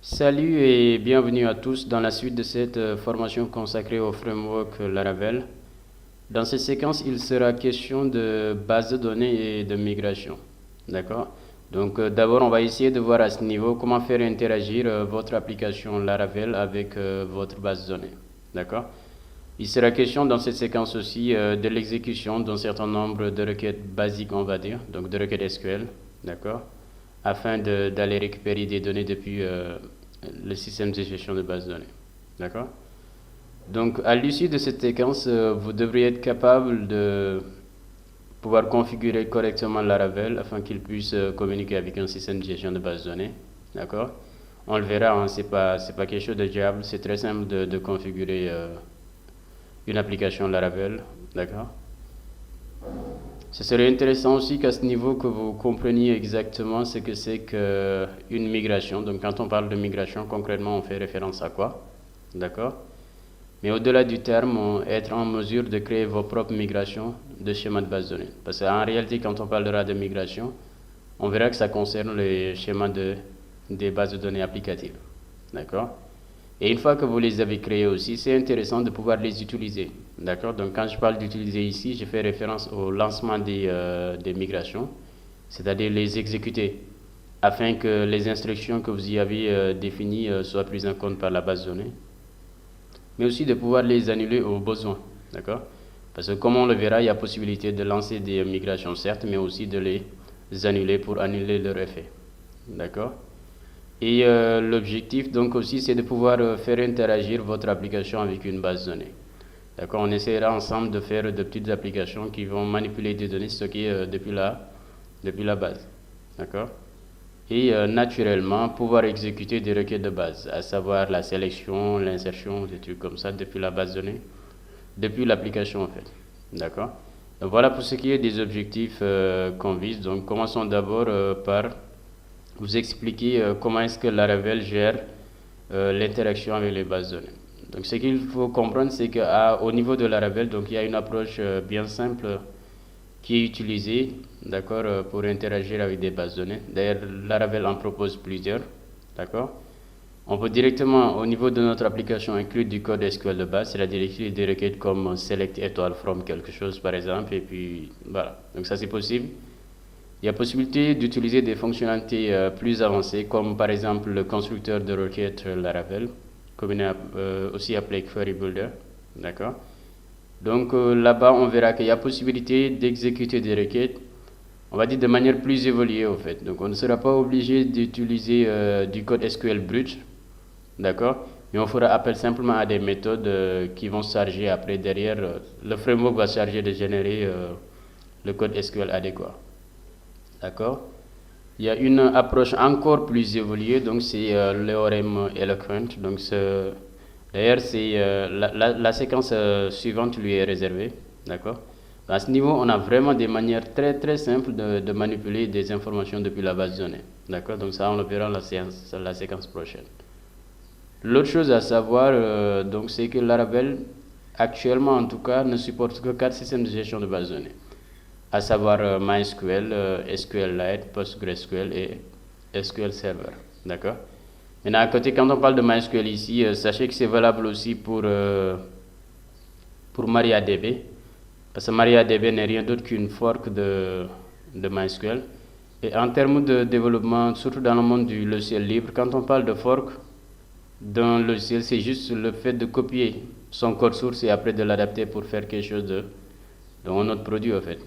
Salut et bienvenue à tous dans la suite de cette formation consacrée au framework Laravel. Dans cette séquence, il sera question de base de données et de migration. D'accord? Donc d'abord, on va essayer de voir à ce niveau comment faire interagir votre application Laravel avec votre base de données. D'accord? Il sera question dans cette séquence aussi de l'exécution d'un certain nombre de requêtes basiques, on va dire, donc de requêtes SQL. D'accord? Afin d'aller récupérer des données depuis le système de gestion de base de données. D'accord? Donc, à l'issue de cette séquence, vous devriez être capable de pouvoir configurer correctement Laravel afin qu'il puisse communiquer avec un système de gestion de base de données. D'accord? On le verra, hein, c'est pas quelque chose de diable, c'est très simple de configurer une application Laravel. D'accord? Ce serait intéressant aussi qu'à ce niveau que vous compreniez exactement ce que c'est qu'une migration. Donc quand on parle de migration, concrètement, on fait référence à quoi? D'accord? Mais au-delà du terme, être en mesure de créer vos propres migrations de schémas de base de données. Parce qu'en réalité, quand on parlera de migration, on verra que ça concerne les schémas des bases de données applicatives. D'accord? Et une fois que vous les avez créés aussi, c'est intéressant de pouvoir les utiliser. D'accord? Donc quand je parle d'utiliser ici, je fais référence au lancement des migrations, c'est-à-dire les exécuter, afin que les instructions que vous y avez définies soient prises en compte par la base de données, mais aussi de pouvoir les annuler au besoin. D'accord? Parce que comme on le verra, il y a possibilité de lancer des migrations certes, mais aussi de les annuler pour annuler leur effet. D'accord? Et l'objectif donc aussi c'est de pouvoir faire interagir votre application avec une base de données. D'accord? On essaiera ensemble de faire de petites applications qui vont manipuler des données stockées depuis la base. D'accord? Et naturellement pouvoir exécuter des requêtes de base, à savoir la sélection, l'insertion, des trucs comme ça depuis la base de données, depuis l'application en fait. D'accord? Donc voilà pour ce qui est des objectifs qu'on vise. Donc commençons d'abord par vous expliquer comment est-ce que Laravel gère l'interaction avec les bases de données. Donc ce qu'il faut comprendre, c'est qu'au niveau de Laravel, donc, il y a une approche bien simple qui est utilisée, d'accord, pour interagir avec des bases de données. D'ailleurs, Laravel en propose plusieurs, d'accord. On peut directement, au niveau de notre application, inclure du code SQL de base, c'est-à-dire écrire des requêtes comme select étoile from quelque chose, par exemple, et puis voilà. Donc ça, c'est possible. Il y a possibilité d'utiliser des fonctionnalités plus avancées, comme par exemple le constructeur de requêtes Laravel, aussi appelé Query Builder. D'accord? Donc là-bas, on verra qu'il y a possibilité d'exécuter des requêtes, on va dire de manière plus évoluée au fait. Donc on ne sera pas obligé d'utiliser du code SQL brut, d'accord? Mais on fera appel simplement à des méthodes qui vont se charger après derrière. Le framework va se charger de générer le code SQL adéquat. D'accord? Il y a une approche encore plus évoluée, donc c'est l'EORM Eloquent. Donc d'ailleurs, c'est la séquence suivante lui est réservée. D'accord? À ce niveau, on a vraiment des manières très très simples de manipuler des informations depuis la base de données. D'accord? Donc ça, on le verra la séquence prochaine. L'autre chose à savoir, donc, c'est que Laravel, actuellement en tout cas, ne supporte que 4 systèmes de gestion de base de données, à savoir MySQL, SQLite, PostgreSQL et SQL Server. D'accord? Maintenant, à côté, quand on parle de MySQL ici, sachez que c'est valable aussi pour MariaDB, parce que MariaDB n'est rien d'autre qu'une fork de MySQL. Et en termes de développement, surtout dans le monde du logiciel libre, quand on parle de fork d'un logiciel, c'est juste le fait de copier son code source et après de l'adapter pour faire quelque chose un autre produit en fait.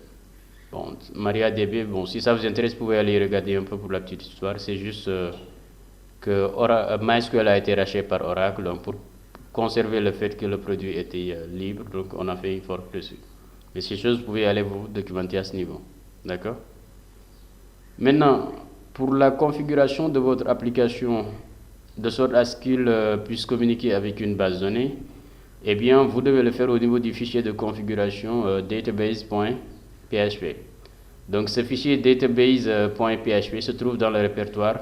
Bon, MariaDB, bon, si ça vous intéresse, vous pouvez aller regarder un peu pour la petite histoire. C'est juste que MySQL a été racheté par Oracle, donc pour conserver le fait que le produit était libre, donc on a fait une fork dessus. Mais ces choses, vous pouvez aller vous documenter à ce niveau. D'accord? Maintenant, pour la configuration de votre application, de sorte à ce qu'il puisse communiquer avec une base de données, eh bien, vous devez le faire au niveau du fichier de configuration database.php. Donc, ce fichier database.php se trouve dans le répertoire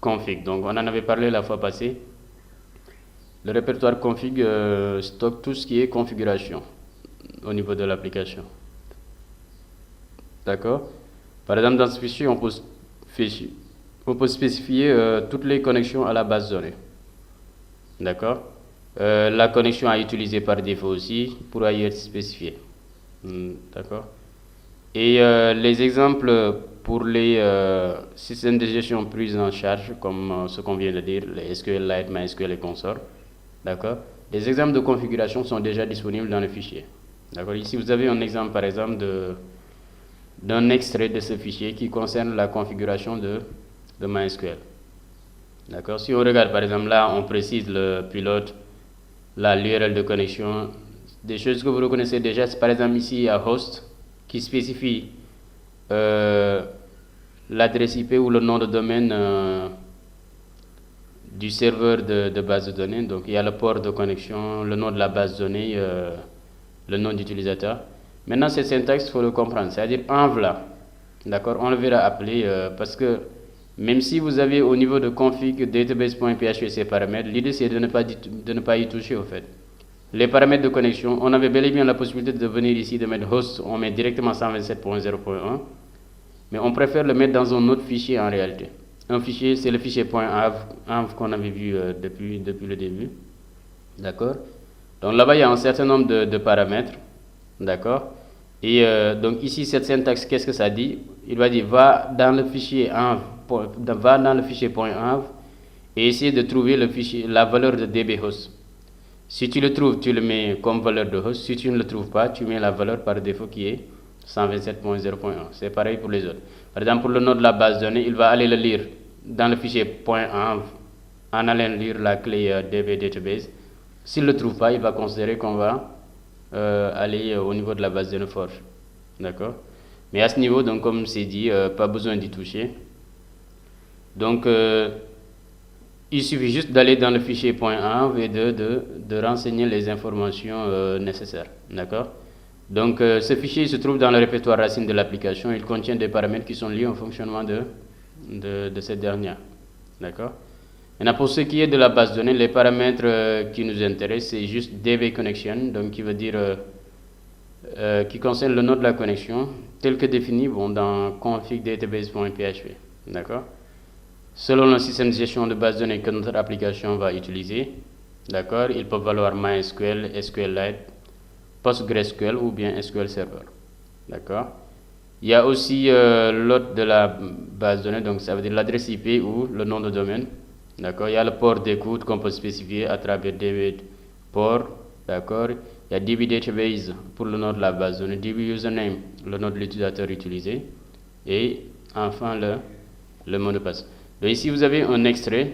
config. Donc, on en avait parlé la fois passée. Le répertoire config stocke tout ce qui est configuration au niveau de l'application. D'accord? Par exemple, dans ce fichier, on peut spécifier toutes les connexions à la base de données. D'accord. La connexion à utiliser par défaut aussi pourra y être spécifiée. D'accord. Et les exemples pour les systèmes de gestion pris en charge, comme ce qu'on vient de dire, les SQLite, MySQL et consorts. D'accord. Les exemples de configuration sont déjà disponibles dans le fichier. D'accord. Ici, vous avez un exemple, par exemple, d'un extrait de ce fichier qui concerne la configuration de MySQL. D'accord. Si on regarde, par exemple, là, on précise le pilote, l'URL de connexion, des choses que vous reconnaissez déjà. C'est par exemple ici à host qui spécifie l'adresse IP ou le nom de domaine du serveur de base de données. Donc il y a le port de connexion, le nom de la base de données, le nom d'utilisateur. Maintenant, cette syntaxe, il faut le comprendre. C'est-à-dire env là. D'accord, on le verra appeler parce que même si vous avez au niveau de config database.php ces paramètres, l'idée c'est de ne pas y toucher au fait. Les paramètres de connexion, on avait bel et bien la possibilité de venir ici, de mettre host, on met directement 127.0.1, mais on préfère le mettre dans un autre fichier en réalité. Un fichier, c'est le fichier .env qu'on avait vu depuis le début. D'accord. Donc là-bas, il y a un certain nombre de paramètres. D'accord. Et donc ici, cette syntaxe, qu'est-ce que ça dit? Il va dire, va dans le fichier .env et essayer de trouver le fichier, la valeur de dbhost. Si tu le trouves, tu le mets comme valeur de host. Si tu ne le trouves pas, tu mets la valeur par défaut qui est 127.0.1. C'est pareil pour les autres. Par exemple, pour le nom de la base de données, il va aller le lire dans le fichier .env en allant lire la clé db database. S'il ne le trouve pas, il va considérer qu'on va aller au niveau de la base de données Forge. D'accord. Mais à ce niveau, donc comme c'est dit, pas besoin d'y toucher. Donc, il suffit juste d'aller dans le fichier .env et de renseigner les informations nécessaires. D'accord. Donc, ce fichier se trouve dans le répertoire racine de l'application. Il contient des paramètres qui sont liés au fonctionnement de cette dernière. D'accord. Maintenant, pour ce qui est de la base de données, les paramètres qui nous intéressent, c'est juste db connection, donc qui veut dire qui concerne le nom de la connexion, tel que défini dans config database.php. D'accord. Selon le système de gestion de base de données que notre application va utiliser, d'accord, il peut valoir MySQL, SQLite, PostgreSQL ou bien SQL Server. D'accord. Il y a aussi l'autre de la base de données, donc ça veut dire l'adresse IP ou le nom de domaine. D'accord. Il y a le port d'écoute qu'on peut spécifier à travers db port. D'accord. Il y a db database pour le nom de la base de données, db username, le nom de l'utilisateur utilisé, et enfin le mot de passe. Donc ici vous avez un extrait,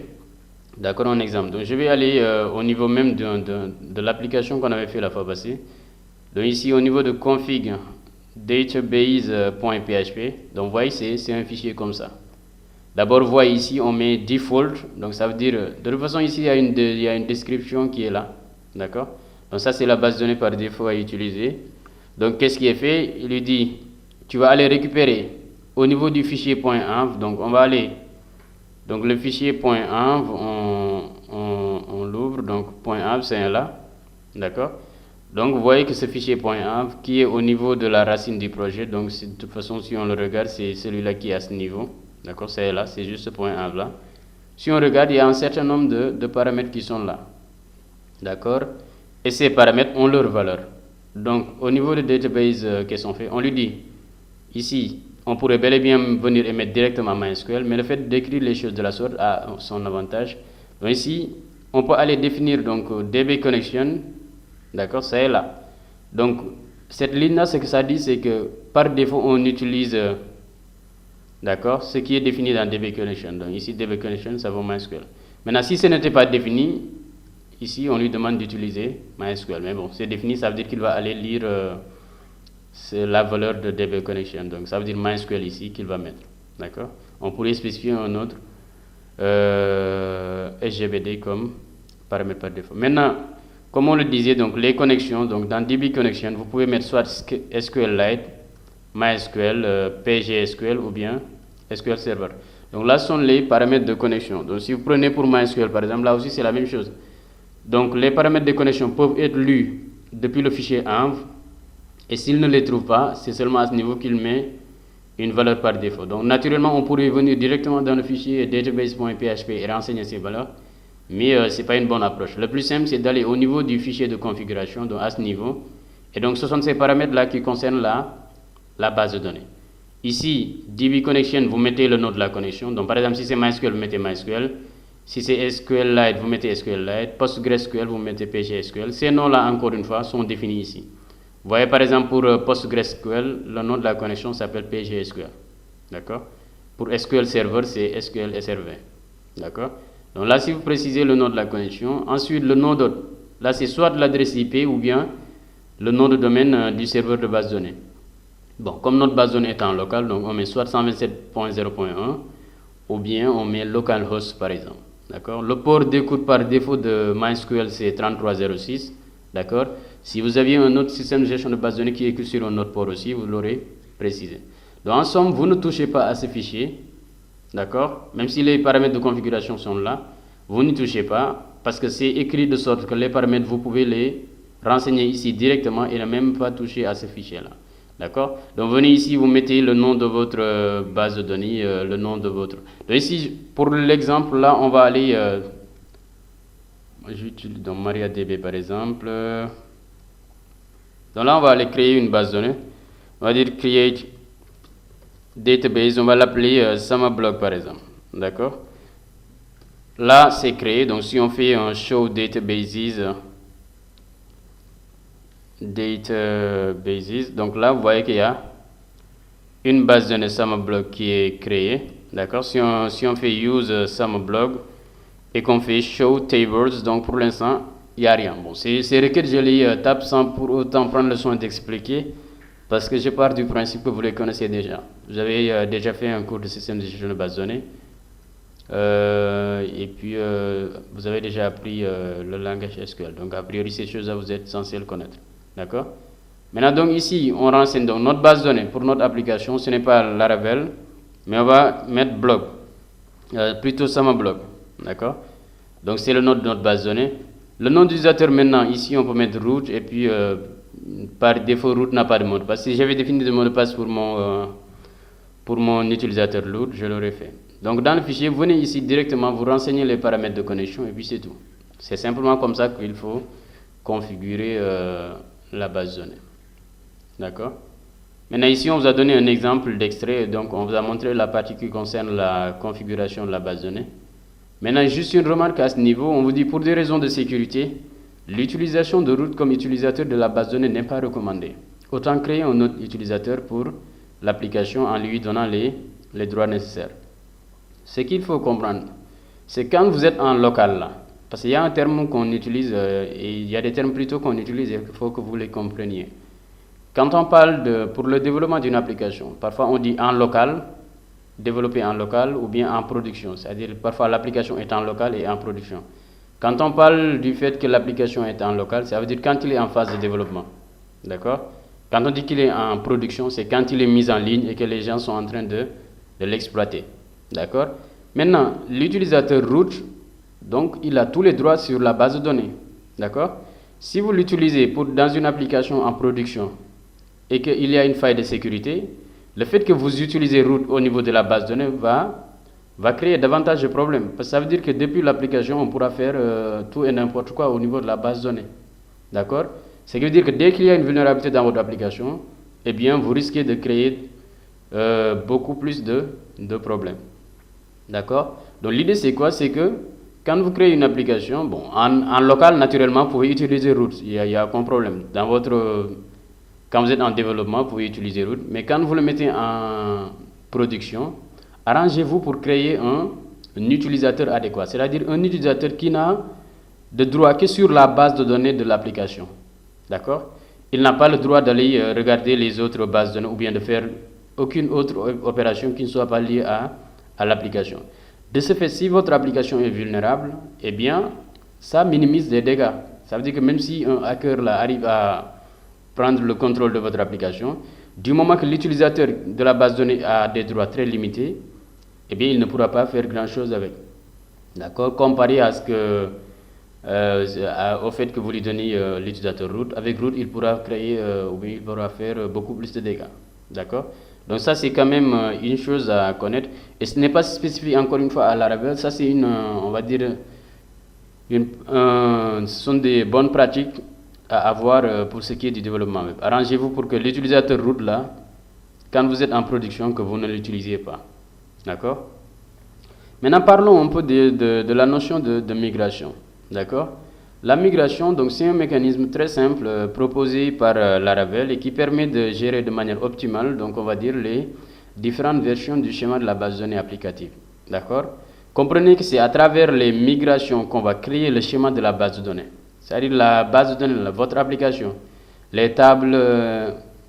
d'accord, un exemple. Donc je vais aller au niveau même de l'application qu'on avait fait la fois passée. Donc ici au niveau de config database.php, donc vous voyez c'est un fichier comme ça. D'abord vous voyez ici on met default, donc ça veut dire de toute façon ici il y a une description qui est là, d'accord. Donc ça c'est la base de données par défaut à utiliser. Donc qu'est-ce qui est fait? Il lui dit tu vas aller récupérer au niveau du fichier .env, donc on va aller. Donc le fichier .env, on l'ouvre, donc .env c'est là, d'accord. Donc vous voyez que ce fichier .env qui est au niveau de la racine du projet, donc de toute façon si on le regarde c'est celui-là qui est à ce niveau, d'accord, c'est là, c'est juste ce .env là. Si on regarde, il y a un certain nombre de paramètres qui sont là, d'accord, et ces paramètres ont leur valeur. Donc au niveau de database, qu'est-ce qu'on fait? On lui dit ici, on pourrait bel et bien venir et mettre directement MySQL, mais le fait d'écrire les choses de la sorte a son avantage. Donc ici, on peut aller définir donc db connection, d'accord, ça est là. Donc cette ligne-là, ce que ça dit, c'est que par défaut, on utilise, d'accord, ce qui est défini dans db connection. Donc ici, db connection, ça vaut MySQL. Maintenant, si ce n'était pas défini, ici, on lui demande d'utiliser MySQL. Mais bon, c'est défini, ça veut dire qu'il va aller lire c'est la valeur de db connection. Donc ça veut dire MySQL ici qu'il va mettre. D'accord. On pourrait spécifier un autre SGBD comme paramètre par défaut. Maintenant, comme on le disait, donc les connexions, donc dans db connection, vous pouvez mettre soit SQLite, MySQL, PGSQL ou bien SQL Server. Donc là ce sont les paramètres de connexion. Donc si vous prenez pour MySQL par exemple, là aussi c'est la même chose. Donc les paramètres de connexion peuvent être lus depuis le fichier env. Et s'il ne les trouve pas, c'est seulement à ce niveau qu'il met une valeur par défaut. Donc naturellement, on pourrait venir directement dans le fichier database.php et renseigner ces valeurs, mais ce n'est pas une bonne approche. Le plus simple, c'est d'aller au niveau du fichier de configuration, donc à ce niveau, et donc ce sont ces paramètres-là qui concernent la base de données. Ici, DB Connection, vous mettez le nom de la connexion. Donc par exemple, si c'est MySQL, vous mettez MySQL. Si c'est SQLite, vous mettez SQLite. PostgreSQL, vous mettez PGSQL. Ces noms-là, encore une fois, sont définis ici. Vous voyez par exemple pour PostgreSQL, le nom de la connexion s'appelle PGSQL. D'accord? Pour SQL Server, c'est SQL SRV. D'accord? Donc là, si vous précisez le nom de la connexion, ensuite le nom de... Là, c'est soit de l'adresse IP ou bien le nom de domaine du serveur de base de données. Bon, comme notre base de données est en local, donc on met soit 127.0.1 ou bien on met localhost par exemple. D'accord? Le port d'écoute par défaut de MySQL, c'est 3306. D'accord? Si vous aviez un autre système de gestion de base de données qui est écrit sur un autre port aussi, vous l'aurez précisé. Donc en somme, vous ne touchez pas à ce fichier. D'accord? Même si les paramètres de configuration sont là, vous n'y touchez pas parce que c'est écrit de sorte que les paramètres, vous pouvez les renseigner ici directement et ne même pas toucher à ce fichier-là. D'accord? Donc venez ici, vous mettez le nom de votre base de données, le nom de votre... Donc ici, pour l'exemple, là, on va aller... j'utilise donc MariaDB par exemple. Donc là, on va aller créer une base de données. On va dire create database, on va l'appeler SamaBlog par exemple. D'accord? Là, c'est créé. Donc si on fait un show databases, donc là vous voyez qu'il y a une base de données SamaBlog qui est créée. D'accord? Si on fait use SamaBlog et qu'on fait show tables, donc pour l'instant il n'y a rien. Bon, ces requêtes je les tape sans pour autant prendre le soin d'expliquer parce que je pars du principe que vous les connaissez déjà. Vous avez déjà fait un cours de système de gestion de base de données et puis vous avez déjà appris le langage SQL. Donc a priori ces choses-là vous êtes censé le connaître. D'accord? Maintenant, donc ici, on renseigne donc notre base de données pour notre application. Ce n'est pas Laravel, mais on va mettre blog, plutôt SamaBlog. D'accord? Donc, c'est le nom de notre base de données. Le nom d'utilisateur, maintenant, ici, on peut mettre root et puis par défaut, root n'a pas de mot de passe. Si j'avais défini de mot de passe pour mon utilisateur root, je l'aurais fait. Donc, dans le fichier, vous venez ici directement, vous renseignez les paramètres de connexion et puis c'est tout. C'est simplement comme ça qu'il faut configurer la base de données. D'accord? Maintenant ici on vous a donné un exemple d'extrait, donc on vous a montré la partie qui concerne la configuration de la base de données. Maintenant juste une remarque à ce niveau, on vous dit pour des raisons de sécurité, l'utilisation de root comme utilisateur de la base de données n'est pas recommandée. Autant créer un autre utilisateur pour l'application en lui donnant les droits nécessaires. Ce qu'il faut comprendre, c'est quand vous êtes en local là, parce qu'il y a un terme qu'on utilise, et il y a des termes plutôt qu'on utilise, et il faut que vous les compreniez. Quand on parle pour le développement d'une application, parfois on dit en local, développer en local, ou bien en production. C'est-à-dire parfois l'application est en local et en production. Quand on parle du fait que l'application est en local, ça veut dire quand il est en phase de développement. D'accord? Quand on dit qu'il est en production, c'est quand il est mis en ligne et que les gens sont en train de l'exploiter. D'accord? Maintenant, l'utilisateur root, donc, il a tous les droits sur la base de données. D'accord? Si vous l'utilisez dans une application en production et qu'il y a une faille de sécurité, le fait que vous utilisez root au niveau de la base de données va créer davantage de problèmes. Parce que ça veut dire que depuis l'application, on pourra faire tout et n'importe quoi au niveau de la base de données. D'accord? Ce qui veut dire que dès qu'il y a une vulnérabilité dans votre application, eh bien, vous risquez de créer beaucoup plus de problèmes. D'accord? Donc, l'idée, c'est quoi? C'est que quand vous créez une application, bon, en local, naturellement, vous pouvez utiliser root. Il y a aucun problème. Quand vous êtes en développement, vous pouvez utiliser root. Mais quand vous le mettez en production, arrangez-vous pour créer un utilisateur adéquat. C'est-à-dire un utilisateur qui n'a de droit que sur la base de données de l'application. D'accord? Il n'a pas le droit d'aller regarder les autres bases de données ou bien de faire aucune autre opération qui ne soit pas liée à l'application. De ce fait, si votre application est vulnérable, eh bien, ça minimise les dégâts. Ça veut dire que même si un hacker là, arrive à prendre le contrôle de votre application, du moment que l'utilisateur de la base de données a des droits très limités, eh bien, il ne pourra pas faire grand-chose avec. D'accord? Comparé à au fait que vous lui donnez l'utilisateur root, avec root, il pourra créer ou bien il pourra faire beaucoup plus de dégâts. D'accord? Donc ça, c'est quand même une chose à connaître. Et ce n'est pas spécifique encore une fois à Laravel. Ça, c'est on va dire, ce sont des bonnes pratiques à avoir pour ce qui est du développement web. Arrangez-vous pour que l'utilisateur root là, quand vous êtes en production, que vous ne l'utilisiez pas. D'accord? Maintenant, parlons un peu de la notion de migration. D'accord? La migration, donc, c'est un mécanisme très simple proposé par Laravel et qui permet de gérer de manière optimale, donc on va dire, les différentes versions du schéma de la base de données applicative. D'accord? Comprenez que c'est à travers les migrations qu'on va créer le schéma de la base de données. C'est-à-dire la base de données, votre application, les tables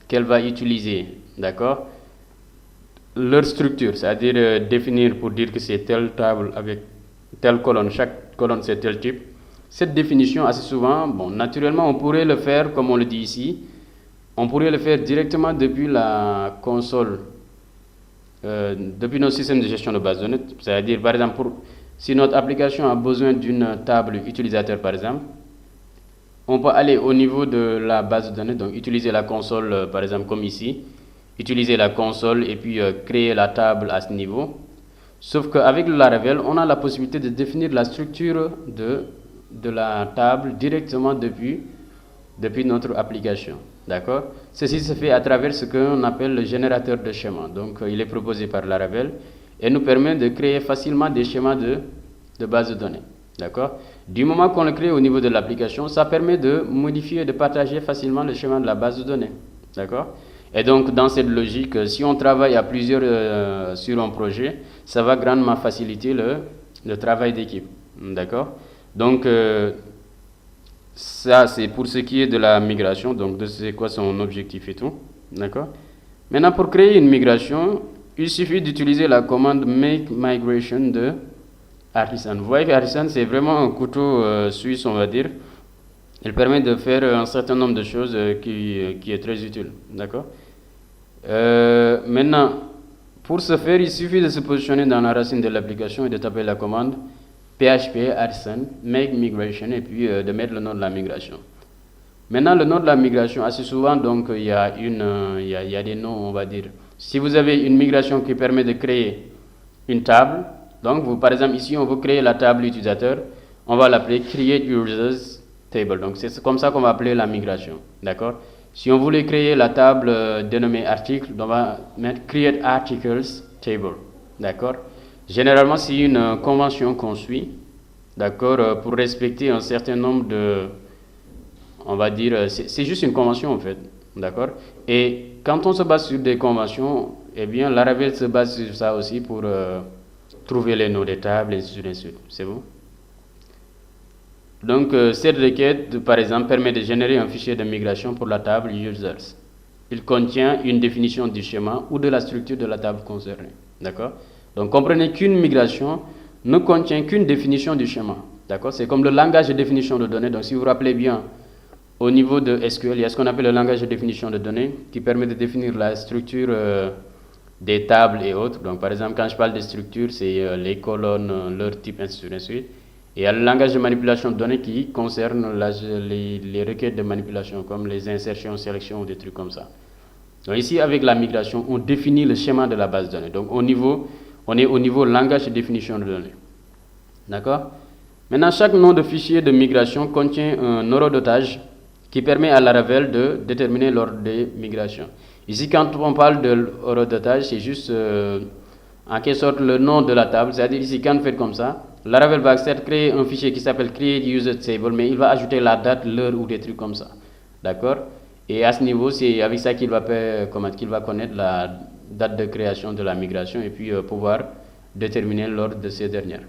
qu'elle va utiliser, d'accord? Leur structure, c'est-à-dire définir pour dire que c'est telle table avec telle colonne, chaque colonne c'est tel type. Cette définition, assez souvent, bon, naturellement, on pourrait le faire, comme on le dit ici, on pourrait le faire directement depuis la console, depuis nos systèmes de gestion de base de données. C'est-à-dire, par exemple, si notre application a besoin d'une table utilisateur, par exemple, on peut aller au niveau de la base de données, donc utiliser la console, par exemple, comme ici, utiliser la console et puis créer la table à ce niveau. Sauf qu'avec le Laravel, on a la possibilité de définir la structure de la table directement depuis notre application. D'accord? Ceci se fait à travers ce qu'on appelle le générateur de schémas. Donc, il est proposé par Laravel et nous permet de créer facilement des schémas de base de données. D'accord? Du moment qu'on le crée au niveau de l'application, ça permet de modifier et de partager facilement le schéma de la base de données. D'accord? Et donc, dans cette logique, si on travaille à plusieurs sur un projet, ça va grandement faciliter le travail d'équipe. D'accord? Donc, ça, c'est pour ce qui est de la migration, donc de c'est quoi son objectif et tout. D'accord? Maintenant, pour créer une migration, il suffit d'utiliser la commande make migration de Artisan. Vous voyez qu'Artisan, c'est vraiment un couteau suisse, on va dire. Il permet de faire un certain nombre de choses qui est très utile. D'accord? Maintenant, pour ce faire, il suffit de se positionner dans la racine de l'application et de taper la commande PHP Artisan make migration et puis de mettre le nom de la migration. Maintenant, le nom de la migration, assez souvent, donc il y a des noms, on va dire. Si vous avez une migration qui permet de créer une table, donc vous, par exemple ici, on veut créer la table utilisateur, on va l'appeler create users table. Donc c'est comme ça qu'on va appeler la migration, d'accord? Si on voulait créer la table dénommée article, on va mettre create articles table, d'accord? Généralement, c'est une convention qu'on suit, d'accord, pour respecter un certain nombre de, on va dire, c'est juste une convention en fait, d'accord? Et quand on se base sur des conventions, eh bien, Laravel se base sur ça aussi pour trouver les noms des tables, et ainsi de suite. C'est bon? Donc, cette requête, par exemple, permet de générer un fichier de migration pour la table users. Il contient une définition du schéma ou de la structure de la table concernée. D'accord? Donc, comprenez qu'une migration ne contient qu'une définition du schéma. D'accord? C'est comme le langage de définition de données. Donc, si vous vous rappelez bien, au niveau de SQL, il y a ce qu'on appelle le langage de définition de données qui permet de définir la structure des tables et autres. Donc, par exemple, quand je parle de structure, c'est les colonnes, leur type, ainsi de suite. Et il y a le langage de manipulation de données qui concerne les requêtes de manipulation, comme les insertions, sélections ou des trucs comme ça. Donc ici, avec la migration, on définit le schéma de la base de données. Donc on est au niveau langage de définition de données. D'accord? Maintenant, chaque nom de fichier de migration contient un horodotage qui permet à Laravel de déterminer l'ordre des migrations. Ici, quand on parle de horodotage, c'est juste en quelque sorte le nom de la table. C'est-à-dire ici, quand vous faites comme ça, Laravel va certes créer un fichier qui s'appelle create user table, mais il va ajouter la date, l'heure ou des trucs comme ça. D'accord? Et à ce niveau, c'est avec ça qu'il va connaître la date de création de la migration et puis pouvoir déterminer l'ordre de ces dernières.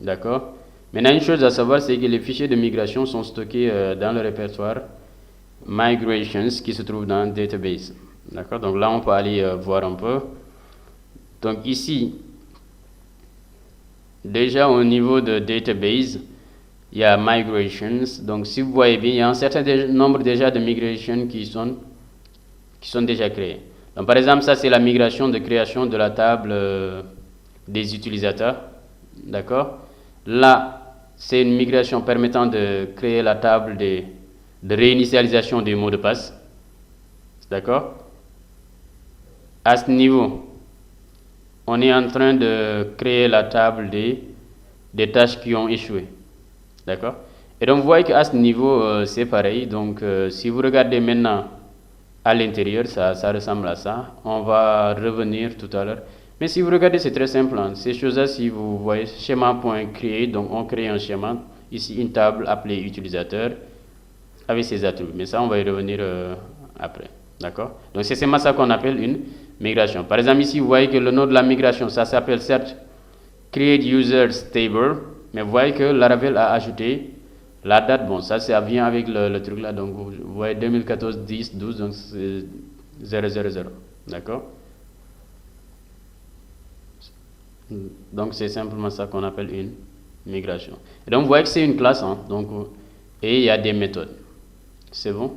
D'accord? Maintenant, une chose à savoir, c'est que les fichiers de migration sont stockés dans le répertoire migrations qui se trouve dans database. D'accord? Donc là, on peut aller voir un peu. Donc ici, déjà au niveau de database, il y a migrations. Donc si vous voyez bien, il y a un certain nombre déjà de migrations qui sont déjà créées. Donc par exemple, ça c'est la migration de création de la table des utilisateurs. D'accord? Là, c'est une migration permettant de créer la table de réinitialisation des mots de passe. D'accord? À ce niveau, on est en train de créer la table des tâches qui ont échoué. D'accord? Et donc, vous voyez qu'à ce niveau, c'est pareil. Donc, si vous regardez maintenant à l'intérieur, ça ressemble à ça. On va revenir tout à l'heure. Mais si vous regardez, c'est très simple. Hein. Ces choses-là, si vous voyez schéma.create, donc on crée un schéma. Ici, une table appelée utilisateur avec ses attributs. Mais ça, on va y revenir après. D'accord? Donc, c'est seulement ça qu'on appelle une migration. Par exemple, ici, vous voyez que le nom de la migration, ça s'appelle certes Create Users Table. Mais vous voyez que Laravel a ajouté la date. Bon, ça vient avec le truc là. Donc, vous voyez 2014, 10, 12, donc c'est 000. D'accord? Donc, c'est simplement ça qu'on appelle une migration. Et donc, vous voyez que c'est une classe. Hein, donc, et il y a des méthodes. C'est bon?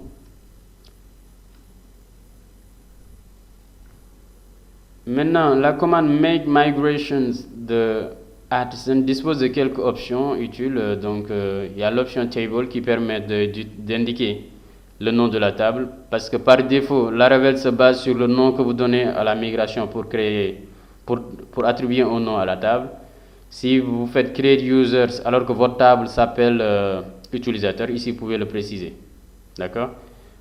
Maintenant, la commande make migrations de Artisan dispose de quelques options utiles. Donc, il y a l'option table qui permet d'indiquer le nom de la table. Parce que par défaut, Laravel se base sur le nom que vous donnez à la migration pour attribuer un nom à la table. Si vous faites create users alors que votre table s'appelle utilisateur, ici vous pouvez le préciser. D'accord?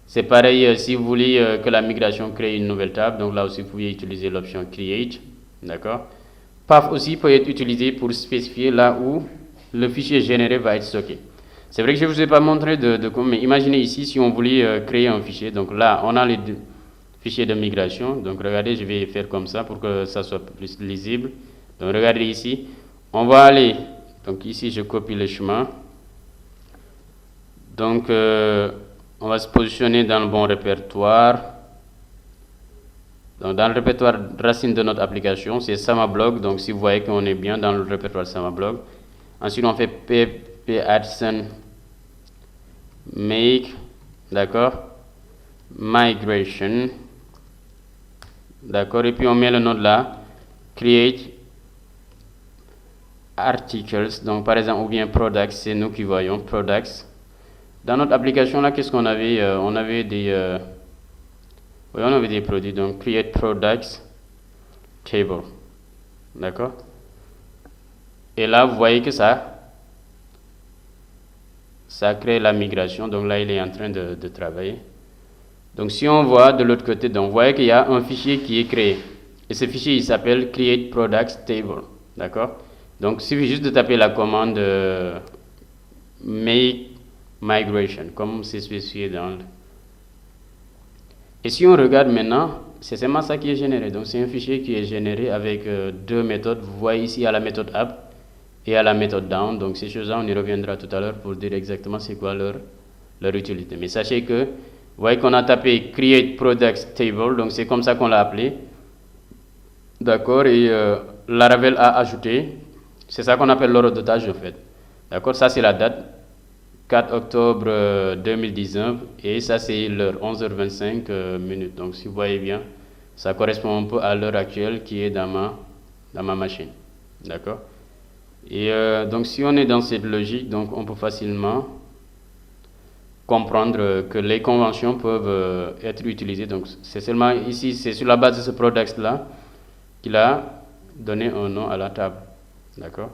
C'est pareil si vous voulez que la migration crée une nouvelle table. Donc là aussi, vous pouvez utiliser l'option create. D'accord? Path aussi peut être utilisé pour spécifier là où le fichier généré va être stocké. C'est vrai que je ne vous ai pas montré mais imaginez ici si on voulait créer un fichier. Donc là, on a les fichiers de migration. Donc regardez, je vais faire comme ça pour que ça soit plus lisible. Donc regardez ici. On va aller, donc ici je copie le chemin. Donc on va se positionner dans le bon répertoire. Donc dans le répertoire racine de notre application, c'est Samablog. Donc si vous voyez qu'on est bien dans le répertoire Samablog. Ensuite on fait pp Artisan make, d'accord, migration, d'accord, et puis on met le nom de là, create articles, donc par exemple, ou bien products, c'est nous qui voyons, products. Dans notre application là, qu'est-ce qu'on avait? On avait des produits, donc create products table, d'accord. Et là, vous voyez que ça crée la migration, donc là, il est en train de travailler. Donc si on voit de l'autre côté, donc vous voyez qu'il y a un fichier qui est créé. Et ce fichier, il s'appelle create products table, d'accord. Donc il suffit juste de taper la commande make migration, comme c'est spécifié dans le... Et si on regarde maintenant, c'est seulement ça qui est généré. Donc c'est un fichier qui est généré avec deux méthodes. Vous voyez ici à la méthode app et à la méthode down. Donc ces choses-là, on y reviendra tout à l'heure pour dire exactement c'est quoi leur utilité. Mais sachez que, vous voyez qu'on a tapé create products table, donc c'est comme ça qu'on l'a appelé. D'accord, et Laravel a ajouté, c'est ça qu'on appelle l'ordre de tâche en fait. D'accord, ça c'est la date, 4 octobre 2019, et ça c'est l'heure, 11h25 minutes. Donc si vous voyez bien, ça correspond un peu à l'heure actuelle qui est dans ma machine. D'accord. Et donc si on est dans cette logique, donc on peut facilement comprendre que les conventions peuvent être utilisées. Donc c'est seulement ici, c'est sur la base de ce product là qu'il a donné un nom à la table. D'accord.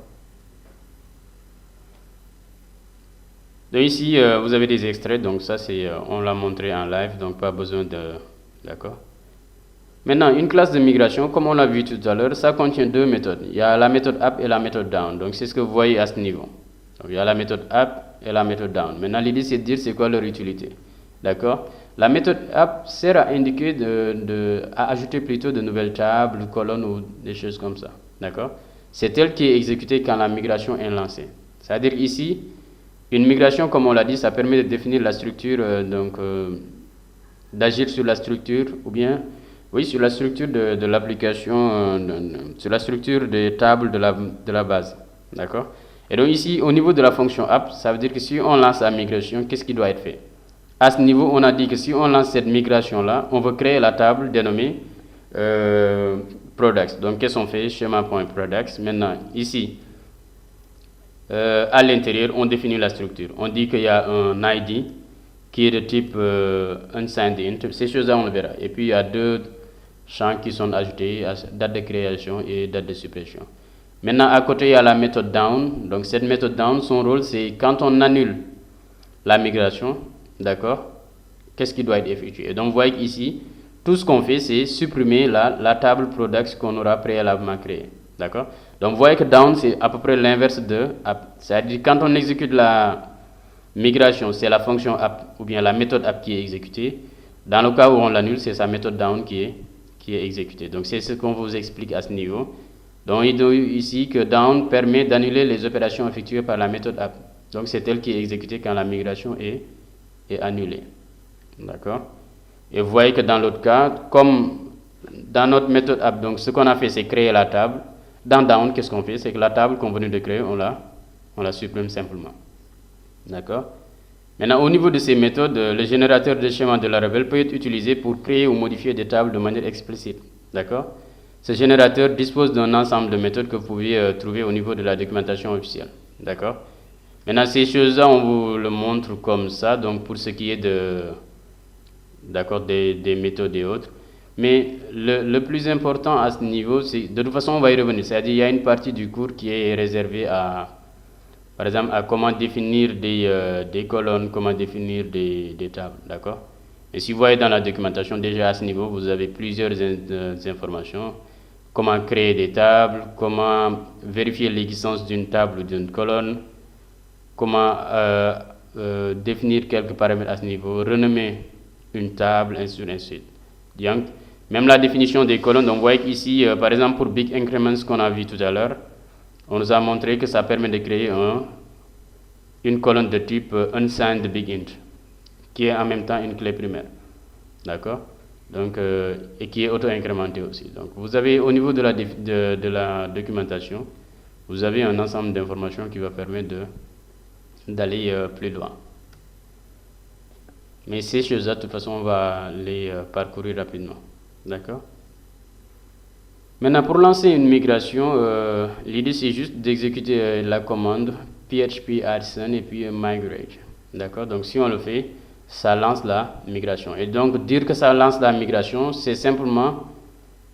Donc ici, vous avez des extraits, donc ça c'est, on l'a montré en live, donc pas besoin de... D'accord. Maintenant, une classe de migration, comme on l'a vu tout à l'heure, ça contient deux méthodes. Il y a la méthode up et la méthode down. Donc c'est ce que vous voyez à ce niveau. Donc il y a la méthode up et la méthode down. Maintenant, l'idée c'est de dire c'est quoi leur utilité. D'accord. La méthode up sert à indiquer, à ajouter plutôt de nouvelles tables, colonnes ou des choses comme ça. D'accord. C'est elle qui est exécutée quand la migration est lancée. C'est-à-dire ici, une migration, comme on l'a dit, ça permet de définir la structure, d'agir sur la structure, ou bien, oui, sur la structure de l'application, sur la structure des tables de la base. D'accord. Et donc ici, au niveau de la fonction app, ça veut dire que si on lance la migration, qu'est-ce qui doit être fait? À ce niveau, on a dit que si on lance cette migration-là, on veut créer la table dénommée products. Donc, qu'est-ce qu'on fait? Schéma.products. Maintenant, ici, à l'intérieur, on définit la structure. On dit qu'il y a un ID qui est de type unsigned int. Ces choses-là, on le verra. Et puis, il y a deux champs qui sont ajoutés, date de création et date de suppression. Maintenant, à côté, il y a la méthode down. Donc, cette méthode down, son rôle, c'est quand on annule la migration, d'accord, qu'est-ce qui doit être effectué. Et donc, vous voyez qu'ici, tout ce qu'on fait, c'est supprimer la table products qu'on aura préalablement créée, d'accord. Donc, vous voyez que down, c'est à peu près l'inverse de app. C'est-à-dire, quand on exécute la migration, c'est la fonction app ou bien la méthode app qui est exécutée. Dans le cas où on l'annule, c'est sa méthode down qui est exécutée. Donc, c'est ce qu'on vous explique à ce niveau. Donc, il dit ici que down permet d'annuler les opérations effectuées par la méthode app. Donc, c'est elle qui est exécutée quand la migration est annulée. D'accord? Et vous voyez que dans l'autre cas, comme dans notre méthode app, donc ce qu'on a fait, c'est créer la table. Dans down, qu'est-ce qu'on fait? C'est que la table qu'on venait de créer, on la supprime simplement. D'accord? Maintenant, au niveau de ces méthodes, le générateur de schéma de Laravel peut être utilisé pour créer ou modifier des tables de manière explicite. D'accord? Ce générateur dispose d'un ensemble de méthodes que vous pouvez trouver au niveau de la documentation officielle. D'accord? Maintenant, ces choses-là, on vous le montre comme ça, donc pour ce qui est des méthodes et autres. Mais le plus important à ce niveau, c'est, de toute façon, on va y revenir. C'est-à-dire, il y a une partie du cours qui est réservée par exemple, à comment définir des colonnes, comment définir des tables. D'accord? Et si vous voyez dans la documentation, déjà à ce niveau, vous avez plusieurs informations. Comment créer des tables, comment vérifier l'existence d'une table ou d'une colonne, comment définir quelques paramètres à ce niveau, renommer une table, ainsi de suite. Donc, même la définition des colonnes, donc vous voyez qu'ici, par exemple, pour Big Increments qu'on a vu tout à l'heure, on nous a montré que ça permet de créer une colonne de type unsigned big int, qui est en même temps une clé primaire. D'accord? Donc, et qui est auto-incrémenté aussi. Donc, vous avez au niveau de la documentation, vous avez un ensemble d'informations qui va permettre d'aller plus loin. Mais ces choses-là, de toute façon, on va les parcourir rapidement. D'accord? Maintenant, pour lancer une migration, l'idée c'est juste d'exécuter la commande php addson et puis migrate. D'accord? Donc, si on le fait, ça lance la migration. Et donc, dire que ça lance la migration, c'est simplement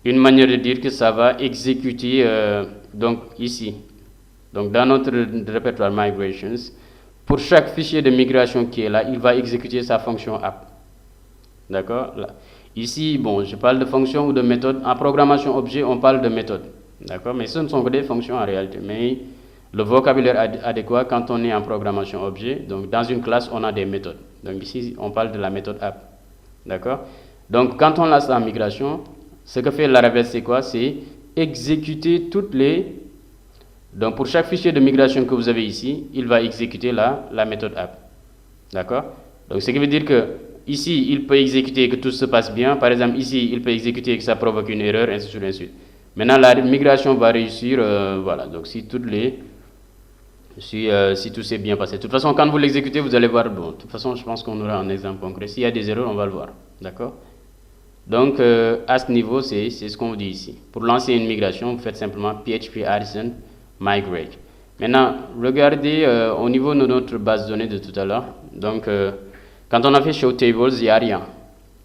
une manière de dire que ça va exécuter, donc ici, donc dans notre répertoire migrations, pour chaque fichier de migration qui est là, il va exécuter sa fonction app. D'accord? Ici, bon, je parle de fonction ou de méthode. En programmation objet, on parle de méthode. D'accord? Mais ce ne sont que des fonctions en réalité. Mais le vocabulaire adéquat quand on est en programmation objet, donc dans une classe, on a des méthodes. Donc ici, on parle de la méthode app. D'accord? Donc quand on lance la migration, ce que fait Laravel, c'est quoi? C'est exécuter toutes les... Donc pour chaque fichier de migration que vous avez ici, il va exécuter la méthode app. D'accord? Donc ce qui veut dire que ici, il peut exécuter que tout se passe bien. Par exemple, ici, il peut exécuter que ça provoque une erreur, ainsi de suite. Maintenant, la migration va réussir, voilà. Donc si si tout s'est bien passé. De toute façon, quand vous l'exécutez, vous allez voir, bon, de toute façon, je pense qu'on aura un exemple concret. S'il y a des erreurs, on va le voir. D'accord? Donc, à ce niveau, c'est ce qu'on vous dit ici. Pour lancer une migration, vous faites simplement php addson migrate. Maintenant, regardez au niveau de notre base de données de tout à l'heure. Donc, quand on a fait show tables, il n'y a rien.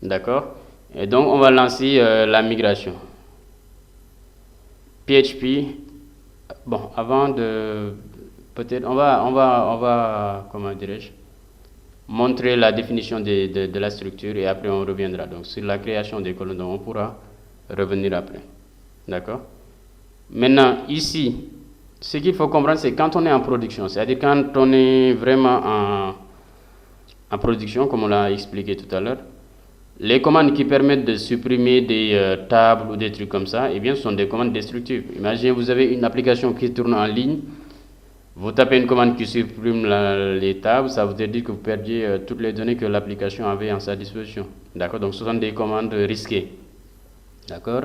D'accord? Et donc, on va lancer la migration. PHP, bon, avant de... Peut-être, on va, comment dirais-je, montrer la définition de la structure et après on reviendra. Donc, sur la création des colonnes, on pourra revenir après. D'accord? Maintenant, ici, ce qu'il faut comprendre, c'est quand on est en production, c'est-à-dire quand on est vraiment en production, comme on l'a expliqué tout à l'heure, les commandes qui permettent de supprimer des tables ou des trucs comme ça, eh bien, ce sont des commandes destructives. Imaginez, vous avez une application qui tourne en ligne, vous tapez une commande qui supprime les tables, ça veut dire que vous perdiez toutes les données que l'application avait en sa disposition. D'accord? Donc, ce sont des commandes risquées. D'accord?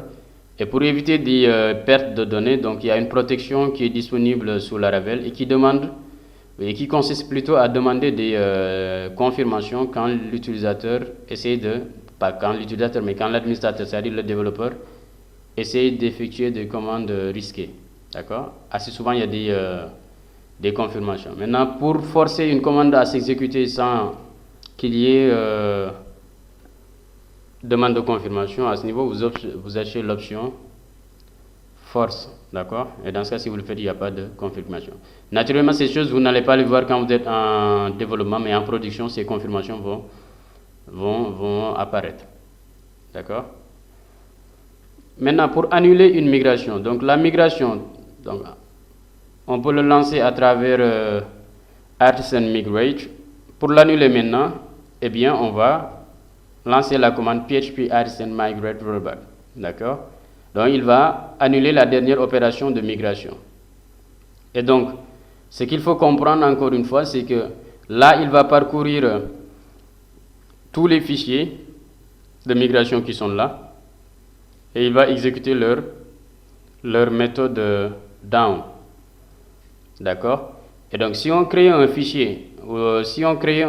Et pour éviter des pertes de données, donc il y a une protection qui est disponible sous Laravel et qui consiste plutôt à demander des confirmations quand l'utilisateur essaie pas quand l'utilisateur, mais quand l'administrateur, c'est-à-dire le développeur, essaie d'effectuer des commandes risquées. D'accord? Assez souvent, il y a des confirmations. Maintenant, pour forcer une commande à s'exécuter sans qu'il y ait demande de confirmation, à ce niveau, vous achetez l'option force, d'accord? Et dans ce cas, si vous le faites, il n'y a pas de confirmation. Naturellement, ces choses, vous n'allez pas les voir quand vous êtes en développement, mais en production, ces confirmations vont apparaître, d'accord? Maintenant, pour annuler une migration, donc la migration, donc, on peut le lancer à travers artisan migrate. Pour l'annuler maintenant, eh bien, on va lancer la commande php artisan migrate rollback, d'accord? Donc, il va annuler la dernière opération de migration. Et donc, ce qu'il faut comprendre encore une fois, c'est que là, il va parcourir tous les fichiers de migration qui sont là et il va exécuter leur méthode down. D'accord? Et donc, si on crée un fichier, ou si on crée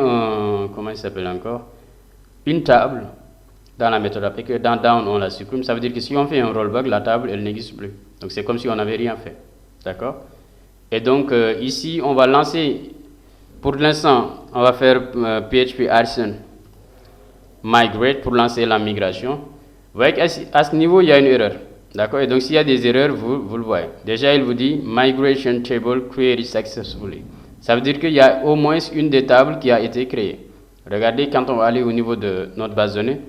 comment il s'appelle encore? Une table dans la méthode app et que dans down on la supprime, ça veut dire que si on fait un rollback, la table elle n'existe plus. Donc c'est comme si on n'avait rien fait. D'accord? Et donc ici on va lancer, pour l'instant on va faire PHP artisan migrate pour lancer la migration. Vous voyez qu'à ce niveau il y a une erreur. D'accord? Et donc s'il y a des erreurs, vous le voyez. Déjà il vous dit migration table created successfully. Ça veut dire qu'il y a au moins une des tables qui a été créée. Regardez, quand on va aller au niveau de notre base de données,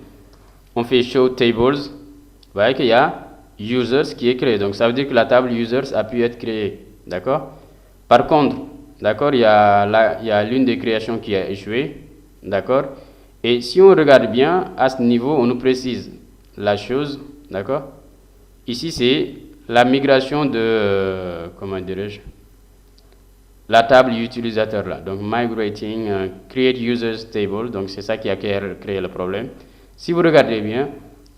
on fait show tables, vous voyez qu'il y a users qui est créé. Donc ça veut dire que la table users a pu être créée. D'accord? Par contre, d'accord, il y a l'une des créations qui a échoué. D'accord? Et si on regarde bien, à ce niveau, on nous précise la chose. D'accord? Ici, c'est la migration de, comment dirais-je, la table utilisateur là. Donc migrating create users table, donc c'est ça qui a créé le problème. Si vous regardez bien,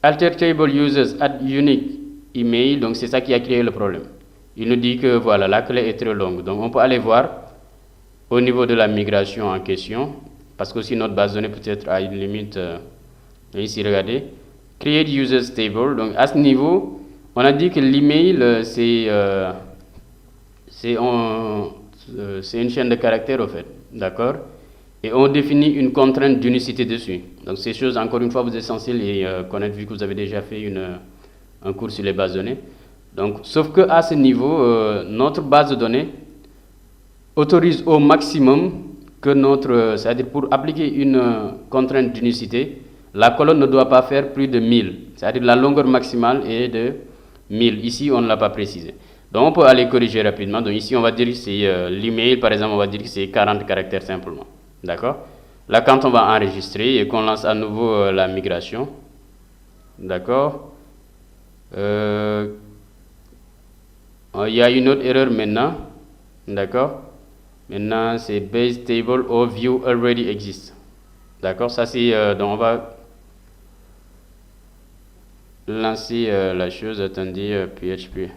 alter table users add unique email, donc c'est ça qui a créé le problème. Il nous dit que voilà, la clé est très longue. Donc on peut aller voir au niveau de la migration en question, parce que aussi notre base de données peut-être à une limite. Ici regardez, create users table. Donc à ce niveau, on a dit que l'email c'est une chaîne de caractères, au fait, d'accord? Et on définit une contrainte d'unicité dessus. Donc ces choses, encore une fois, vous êtes censé les connaître vu que vous avez déjà fait un cours sur les bases de données. Donc, sauf que à ce niveau, notre base de données autorise au maximum que c'est-à-dire pour appliquer une contrainte d'unicité, la colonne ne doit pas faire plus de 1000. C'est-à-dire la longueur maximale est de 1000. Ici, on ne l'a pas précisé. Donc on peut aller corriger rapidement. Donc ici on va dire que c'est l'email, par exemple, on va dire que c'est 40 caractères simplement. D'accord? Là quand on va enregistrer et qu'on lance à nouveau la migration, d'accord? Il y a une autre erreur maintenant. D'accord? Maintenant c'est base table or view already exists. D'accord? Ça c'est donc on va lancer la chose. Attendez, PHP.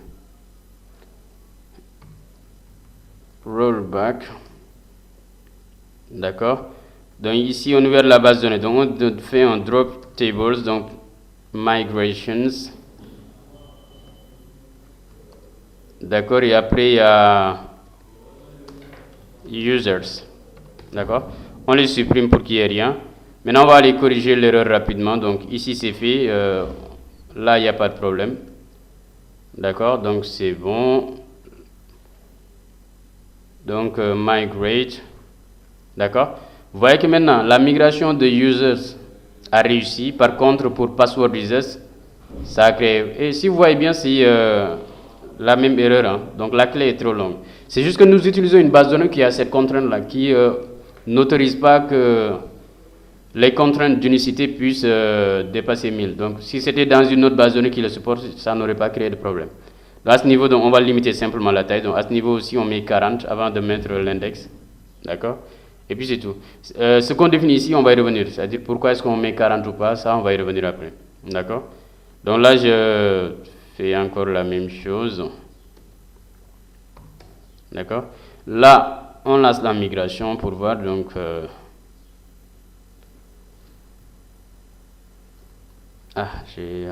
Rollback. D'accord? Donc ici on ouvre la base de données. Donc on fait un drop tables, donc migrations. D'accord? Et après il y a users. D'accord? On les supprime pour qu'il n'y ait rien. Maintenant on va aller corriger l'erreur rapidement. Donc ici c'est fait. Là il n'y a pas de problème. D'accord? Donc c'est bon. Donc migrate, d'accord? Vous voyez que maintenant la migration de users a réussi. Par contre, pour password users, ça a créé. Et si vous voyez bien, c'est la même erreur. Hein? Donc la clé est trop longue. C'est juste que nous utilisons une base de données qui a cette contrainte-là, qui n'autorise pas que les contraintes d'unicité puissent dépasser 1000. Donc si c'était dans une autre base de données qui le supporte, ça n'aurait pas créé de problème. Donc, à ce niveau, donc, on va limiter simplement la taille. Donc, à ce niveau aussi, on met 40 avant de mettre l'index. D'accord? Et puis, c'est tout. Ce qu'on définit ici, on va y revenir. C'est-à-dire, pourquoi est-ce qu'on met 40 ou pas, ça, on va y revenir après. D'accord? Donc là, je fais encore la même chose. D'accord? Là, on lance la migration pour voir. Donc, j'ai...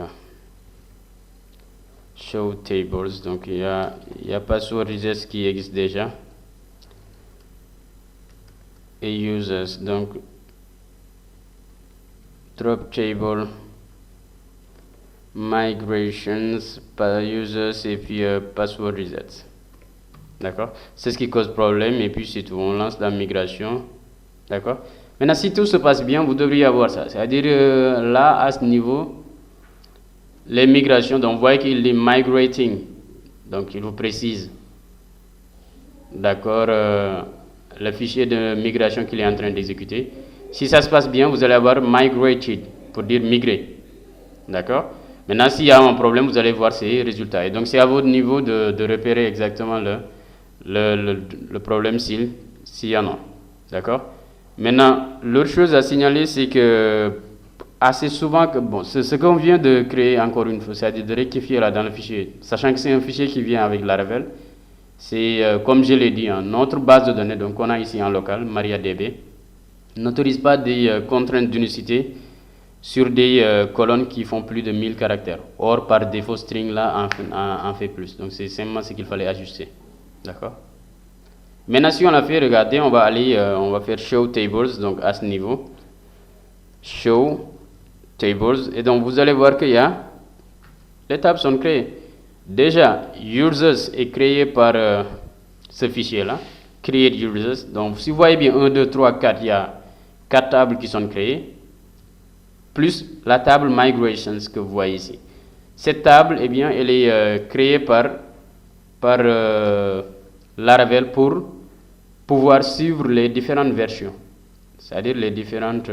show tables, donc il y a password users qui existe déjà et users, donc drop table migrations, users et puis password reset. D'accord? C'est ce qui cause problème et puis c'est tout. On lance la migration. D'accord? Maintenant, si tout se passe bien, vous devriez avoir ça. C'est-à-dire là, à ce niveau, les migrations, donc vous voyez qu'il est migrating. Donc il vous précise. D'accord? Le fichier de migration qu'il est en train d'exécuter. Si ça se passe bien, vous allez avoir migrated pour dire migrer. D'accord? Maintenant, s'il y a un problème, vous allez voir ces résultats. Et donc, c'est à votre niveau de repérer exactement le problème s'il y en a. D'accord? Maintenant, l'autre chose à signaler, c'est que assez souvent, ce qu'on vient de créer encore une fois, c'est-à-dire de rectifier là dans le fichier, sachant que c'est un fichier qui vient avec Laravel, c'est comme je l'ai dit, notre base de données, donc on a ici en local, MariaDB, n'autorise pas des contraintes d'unicité sur des colonnes qui font plus de 1000 caractères. Or, par défaut, string là en fait plus. Donc, c'est simplement ce qu'il fallait ajuster. D'accord? Maintenant, si on l'a fait, regardez, on va aller, on va faire show tables, donc à ce niveau. Show tables. Et donc, vous allez voir qu'il y a, les tables sont créées. Déjà, users est créé par ce fichier-là, create users. Donc, si vous voyez bien 1, 2, 3, 4, il y a 4 tables qui sont créées, plus la table migrations que vous voyez ici. Cette table, eh bien, elle est créée par Laravel pour pouvoir suivre les différentes versions, c'est-à-dire les différentes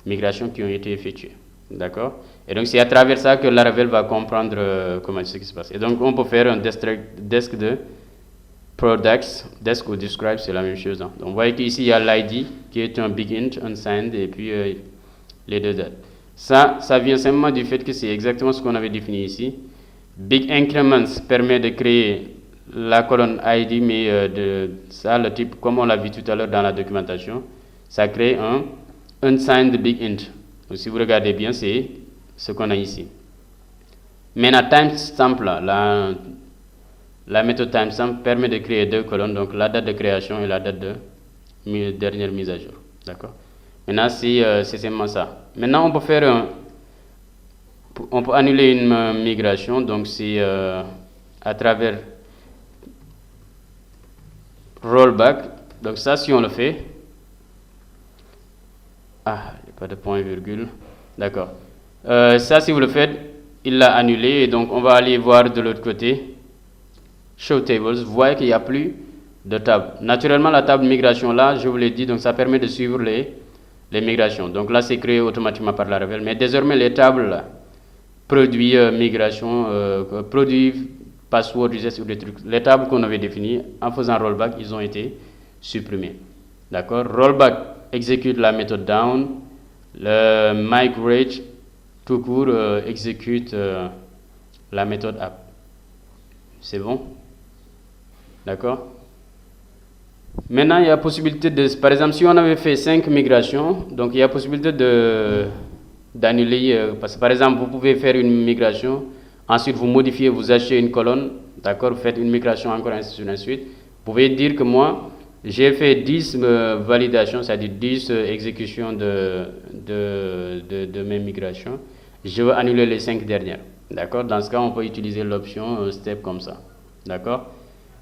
migrations qui ont été effectuées. D'accord? Et donc, c'est à travers ça que Laravel va comprendre comment ce qui se passe. Et donc, on peut faire un desk de products, desk ou describe, c'est la même chose. Hein. Donc, vous voyez qu'ici, il y a l'ID qui est un big int, unsigned, et puis les deux dates. Ça vient simplement du fait que c'est exactement ce qu'on avait défini ici. Big increments permet de créer la colonne ID, mais ça, le type, comme on l'a vu tout à l'heure dans la documentation, ça crée un unsigned big int. Donc, si vous regardez bien, c'est ce qu'on a ici. Maintenant, timestamp, là, la méthode timestamp permet de créer deux colonnes, donc la date de création et la date de dernière mise à jour. D'accord? Maintenant, c'est simplement ça. Maintenant, on peut annuler une migration, donc c'est à travers rollback. Donc ça, si on le fait, il n'y a pas de point virgule, d'accord. Ça, si vous le faites, il l'a annulé, et donc on va aller voir de l'autre côté, show tables, vous voyez qu'il n'y a plus de table. Naturellement, la table migration là, je vous l'ai dit, donc ça permet de suivre les migrations. Donc là, c'est créé automatiquement par Laravel. Mais désormais, les tables là, produits migration, produits password, reset ou des trucs, les tables qu'on avait définies, en faisant rollback, ils ont été supprimés. D'accord? Rollback exécute la méthode down. Le migrate, tout court, exécute la méthode up. C'est bon? D'accord? Maintenant, il y a possibilité de, par exemple, si on avait fait 5 migrations, donc il y a possibilité d'annuler, parce que par exemple, vous pouvez faire une migration, ensuite vous modifiez, vous achetez une colonne, d'accord, vous faites une migration encore, ainsi de suite. Vous pouvez dire que moi, j'ai fait 10 validations, c'est-à-dire 10 exécutions de mes migrations. Je veux annuler les 5 dernières, d'accord. Dans ce cas, on peut utiliser l'option step comme ça, d'accord.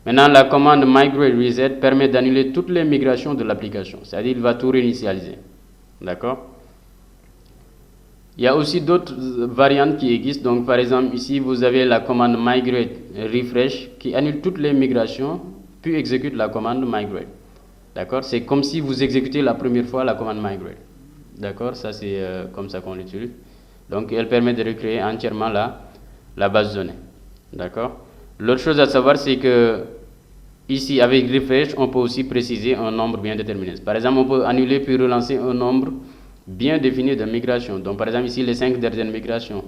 Maintenant, la commande migrate reset permet d'annuler toutes les migrations de l'application, c'est-à-dire il va tout réinitialiser. D'accord? Il y a aussi d'autres variantes qui existent. Donc, par exemple, ici, vous avez la commande migrate refresh qui annule toutes les migrations, puis exécute la commande migrate. D'accord? C'est comme si vous exécutez la première fois la commande migrate. D'accord? Ça, c'est comme ça qu'on l'utilise. Donc, elle permet de recréer entièrement la base de données. D'accord? L'autre chose à savoir, c'est que ici, avec refresh, on peut aussi préciser un nombre bien déterminé. Par exemple, on peut annuler puis relancer un nombre bien défini de migrations. Donc, par exemple, ici, les 5 dernières migrations,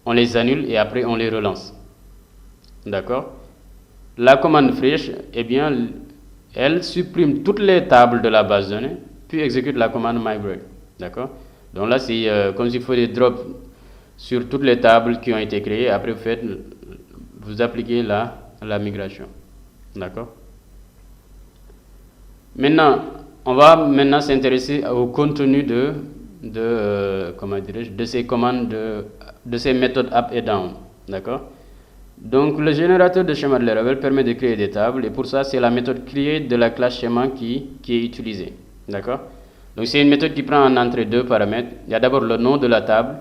on les annule et après, on les relance. D'accord? La commande fresh, eh bien, elle supprime toutes les tables de la base de données, puis exécute la commande migrate. D'accord? Donc là, c'est comme s'il faut des drops sur toutes les tables qui ont été créées. Après, vous appliquez la migration. D'accord? Maintenant, on va s'intéresser au contenu de ces commandes, de ces méthodes up et down. D'accord? Donc, le générateur de schéma de Laravel permet de créer des tables, et pour ça, c'est la méthode create de la classe schéma qui est utilisée. D'accord? Donc, c'est une méthode qui prend en entrée deux paramètres. Il y a d'abord le nom de la table,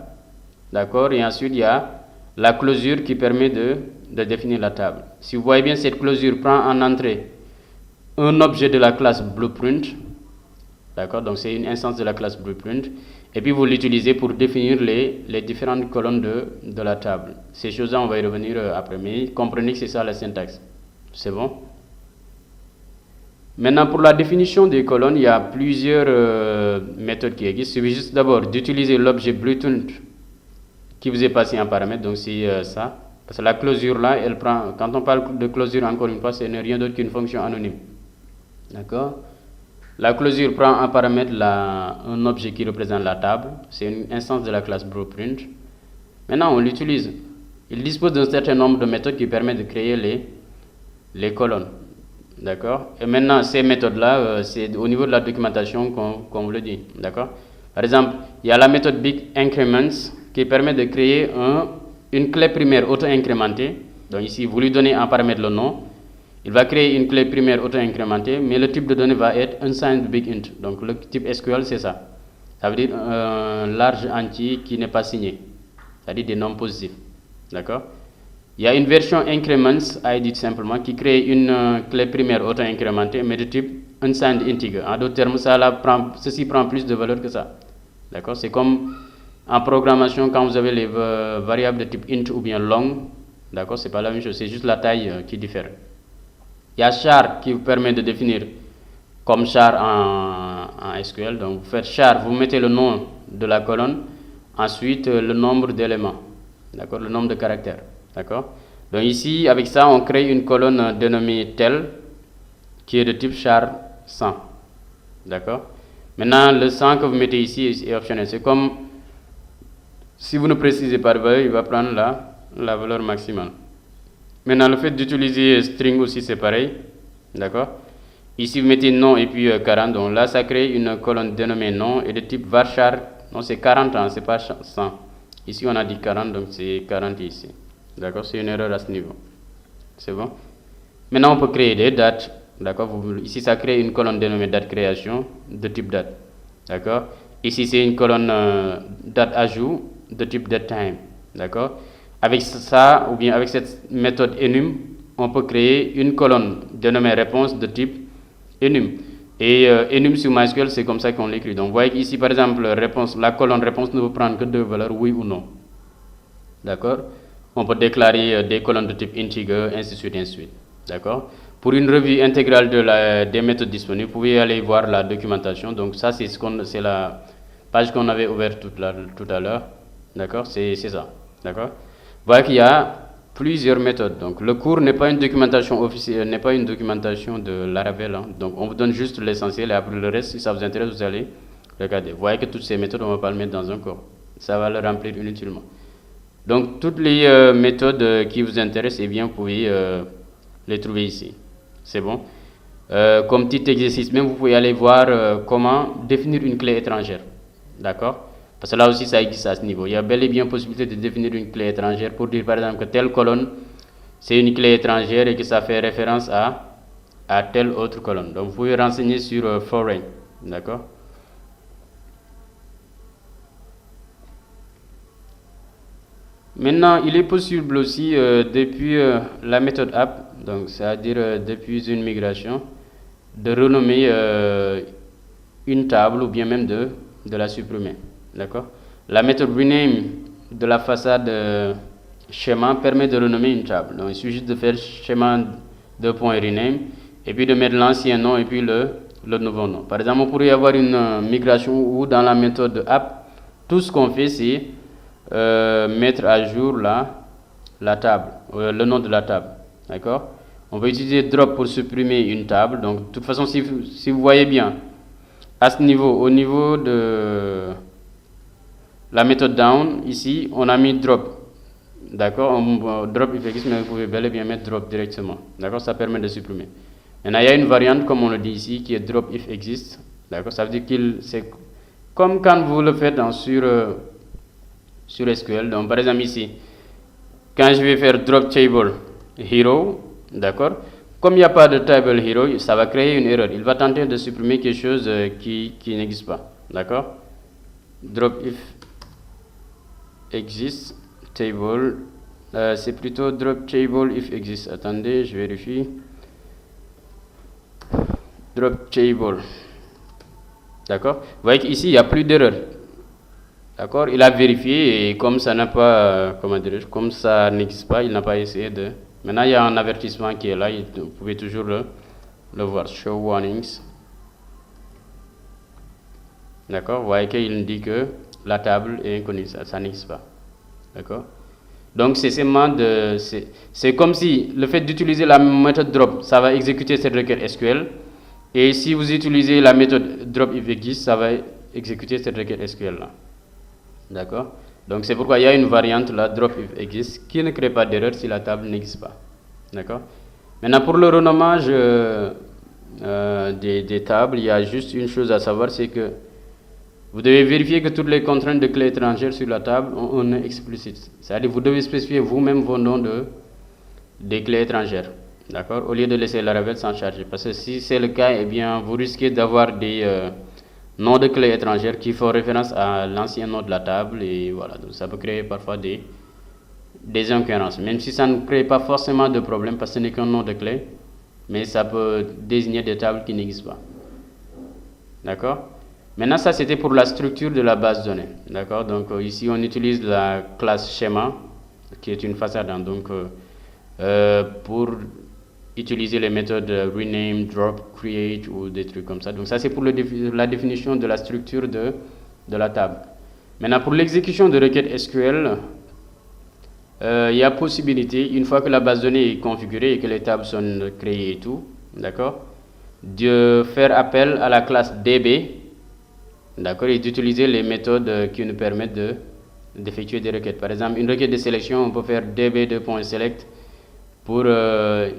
d'accord? Et ensuite, il y a la closure qui permet de définir la table. Si vous voyez bien, cette closure prend en entrée un objet de la classe blueprint, d'accord? Donc, c'est une instance de la classe blueprint. Et puis, vous l'utilisez pour définir les différentes colonnes de la table. Ces choses-là, on va y revenir après. Mais comprenez que c'est ça la syntaxe. C'est bon? Maintenant, pour la définition des colonnes, il y a plusieurs méthodes qui existent. Il suffit juste d'abord d'utiliser l'objet blueprint qui vous est passé en paramètre. Donc, c'est ça. Parce que la closure là, elle prend, quand on parle de closure, encore une fois, ce n'est rien d'autre qu'une fonction anonyme. D'accord? La closure prend en paramètre un objet qui représente la table. C'est une instance de la classe blueprint. Maintenant, on l'utilise. Il dispose d'un certain nombre de méthodes qui permettent de créer les colonnes. D'accord? Et maintenant, ces méthodes-là, c'est au niveau de la documentation qu'on vous le dit. D'accord? Par exemple, il y a la méthode big increments qui permet de créer une clé primaire auto-incrémentée. Donc ici, vous lui donnez en paramètre le nom. Il va créer une clé primaire auto-incrémentée, mais le type de données va être unsigned big int. Donc le type SQL, c'est ça. Ça veut dire un large entier qui n'est pas signé. C'est-à-dire des noms positifs. D'accord? Il y a une version increments ID simplement qui crée une clé primaire auto-incrémentée, mais de type unsigned integer. En d'autres termes, ceci prend plus de valeur que ça. D'accord? C'est comme en programmation, quand vous avez les variables de type int ou bien long, d'accord? C'est pas la même chose, c'est juste la taille qui diffère. Il y a char qui vous permet de définir comme char en SQL. Donc vous faites char, vous mettez le nom de la colonne, ensuite le nombre d'éléments, d'accord, le nombre de caractères, d'accord. Donc ici, avec ça, on crée une colonne dénommée tel qui est de type char 100, d'accord. Maintenant, le 100 que vous mettez ici est optionnel. C'est comme si vous ne précisez pas de valeur, il va prendre la valeur maximale. Maintenant, le fait d'utiliser string aussi, c'est pareil. D'accord? Ici, vous mettez nom et puis 40. Donc là, ça crée une colonne dénommée nom et de type varchar. Non, c'est 40 ans, c'est pas 100. Ici, on a dit 40, donc c'est 40 ici. D'accord? C'est une erreur à ce niveau. C'est bon? Maintenant, on peut créer des dates. D'accord? Ici, ça crée une colonne dénommée date création de type date. D'accord? Ici, c'est une colonne date ajout de type datetime. D'accord? Avec ça, ou bien avec cette méthode enum, on peut créer une colonne dénommée réponse de type enum. Et enum sur MySQL, c'est comme ça qu'on l'écrit. Donc, vous voyez qu'ici, par exemple, la colonne réponse ne peut prendre que deux valeurs, oui ou non. D'accord? On peut déclarer des colonnes de type integer, ainsi de suite, ainsi de suite. D'accord? Pour une revue intégrale des méthodes disponibles, vous pouvez aller voir la documentation. Donc, ça, c'est la page qu'on avait ouverte tout à l'heure. D'accord? C'est ça. D'accord? Vous voyez qu'il y a plusieurs méthodes. Donc, le cours n'est pas une documentation officielle, n'est pas une documentation de Laravel. Hein. Donc, on vous donne juste l'essentiel et après le reste, si ça vous intéresse, vous allez regarder. Vous voyez que toutes ces méthodes, on ne va pas le mettre dans un cours. Ça va le remplir inutilement. Donc, toutes les méthodes qui vous intéressent, eh bien, vous pouvez les trouver ici. C'est bon. Comme petit exercice, même vous pouvez aller voir comment définir une clé étrangère. D'accord? Parce que là aussi, ça existe à ce niveau. Il y a bel et bien possibilité de définir une clé étrangère pour dire par exemple que telle colonne, c'est une clé étrangère et que ça fait référence à telle autre colonne. Donc, vous pouvez renseigner sur foreign. D'accord? Maintenant, il est possible aussi, depuis la méthode app, donc c'est-à-dire depuis une migration, de renommer une table ou bien même de la supprimer. D'accord? La méthode rename de la façade schéma permet de renommer une table. Donc, il suffit juste de faire schéma rename et puis de mettre l'ancien nom et puis le nouveau nom. Par exemple, on pourrait avoir une migration où dans la méthode app, tout ce qu'on fait, c'est mettre à jour la table, le nom de la table. D'accord? On va utiliser drop pour supprimer une table. Donc, de toute façon, si vous voyez bien, à ce niveau, au niveau de la méthode down, ici, on a mis drop. D'accord? Drop if existe, mais vous pouvez bel et bien mettre drop directement. D'accord? Ça permet de supprimer. Maintenant, il y a une variante, comme on le dit ici, qui est drop if existe. D'accord? Ça veut dire comme quand vous le faites sur SQL. Donc, par exemple, ici, quand je vais faire drop table hero, d'accord, comme il n'y a pas de table hero, ça va créer une erreur. Il va tenter de supprimer quelque chose qui n'existe pas, d'accord. Drop if exist table, c'est plutôt drop table if exist. Attendez, je vérifie. Drop table, d'accord. Vous voyez qu'ici, il n'y a plus d'erreur. D'accord, il a vérifié et comme ça n'a pas, comme ça n'existe pas, il n'a pas essayé de. Maintenant, il y a un avertissement qui est là, vous pouvez toujours le voir. Show warnings. D'accord, vous voyez qu'il dit que la table est inconnue, ça n'existe pas. D'accord. Donc, c'est comme si le fait d'utiliser la méthode drop, ça va exécuter cette requête SQL. Et si vous utilisez la méthode drop if exist, ça va exécuter cette requête SQL là. D'accord. Donc c'est pourquoi il y a une variante là, drop if exist, qui ne crée pas d'erreur si la table n'existe pas. D'accord. Maintenant pour le renommage des tables, il y a juste une chose à savoir, c'est que vous devez vérifier que toutes les contraintes de clés étrangères sur la table ont un nom explicite. C'est-à-dire vous devez spécifier vous-même vos noms des clés étrangères. D'accord. Au lieu de laisser Laravel sans charger. Parce que si c'est le cas, eh bien vous risquez d'avoir des noms de clés étrangères qui font référence à l'ancien nom de la table et voilà, donc ça peut créer parfois des incohérences, même si ça ne crée pas forcément de problème parce que ce n'est qu'un nom de clé, mais ça peut désigner des tables qui n'existent pas. D'accord. Maintenant ça c'était pour la structure de la base de données. D'accord. Donc ici on utilise la classe schéma qui est une façade, donc pour utiliser les méthodes rename, drop, create ou des trucs comme ça. Donc ça c'est pour la définition de la structure de la table. Maintenant pour l'exécution de requêtes SQL, il y a possibilité, une fois que la base de données est configurée et que les tables sont créées et tout, d'accord, de faire appel à la classe DB, d'accord, et d'utiliser les méthodes qui nous permettent d'effectuer des requêtes. Par exemple, une requête de sélection, on peut faire db2.select pour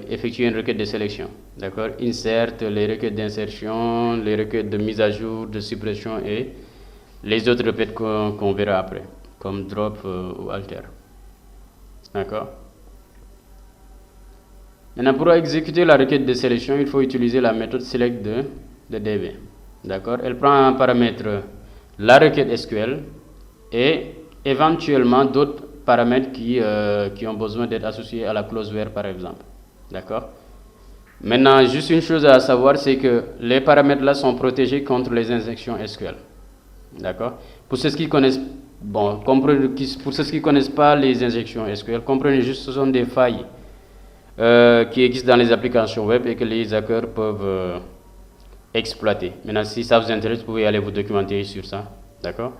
effectuer une requête de sélection. D'accord. Insert, les requêtes d'insertion, les requêtes de mise à jour, de suppression et les autres requêtes qu'on verra après, comme drop ou alter. D'accord. Maintenant, pour exécuter la requête de sélection, il faut utiliser la méthode select de DB. D'accord. Elle prend en paramètre la requête SQL et éventuellement d'autres paramètres qui ont besoin d'être associés à la clause where par exemple. D'accord. Maintenant, juste une chose à savoir, c'est que les paramètres là sont protégés contre les injections SQL. D'accord. Pour ceux qui connaissent, pour ceux qui connaissent pas les injections SQL, comprenez juste que ce sont des failles qui existent dans les applications web et que les hackers peuvent exploiter. Maintenant, si ça vous intéresse, vous pouvez aller vous documenter sur ça. D'accord.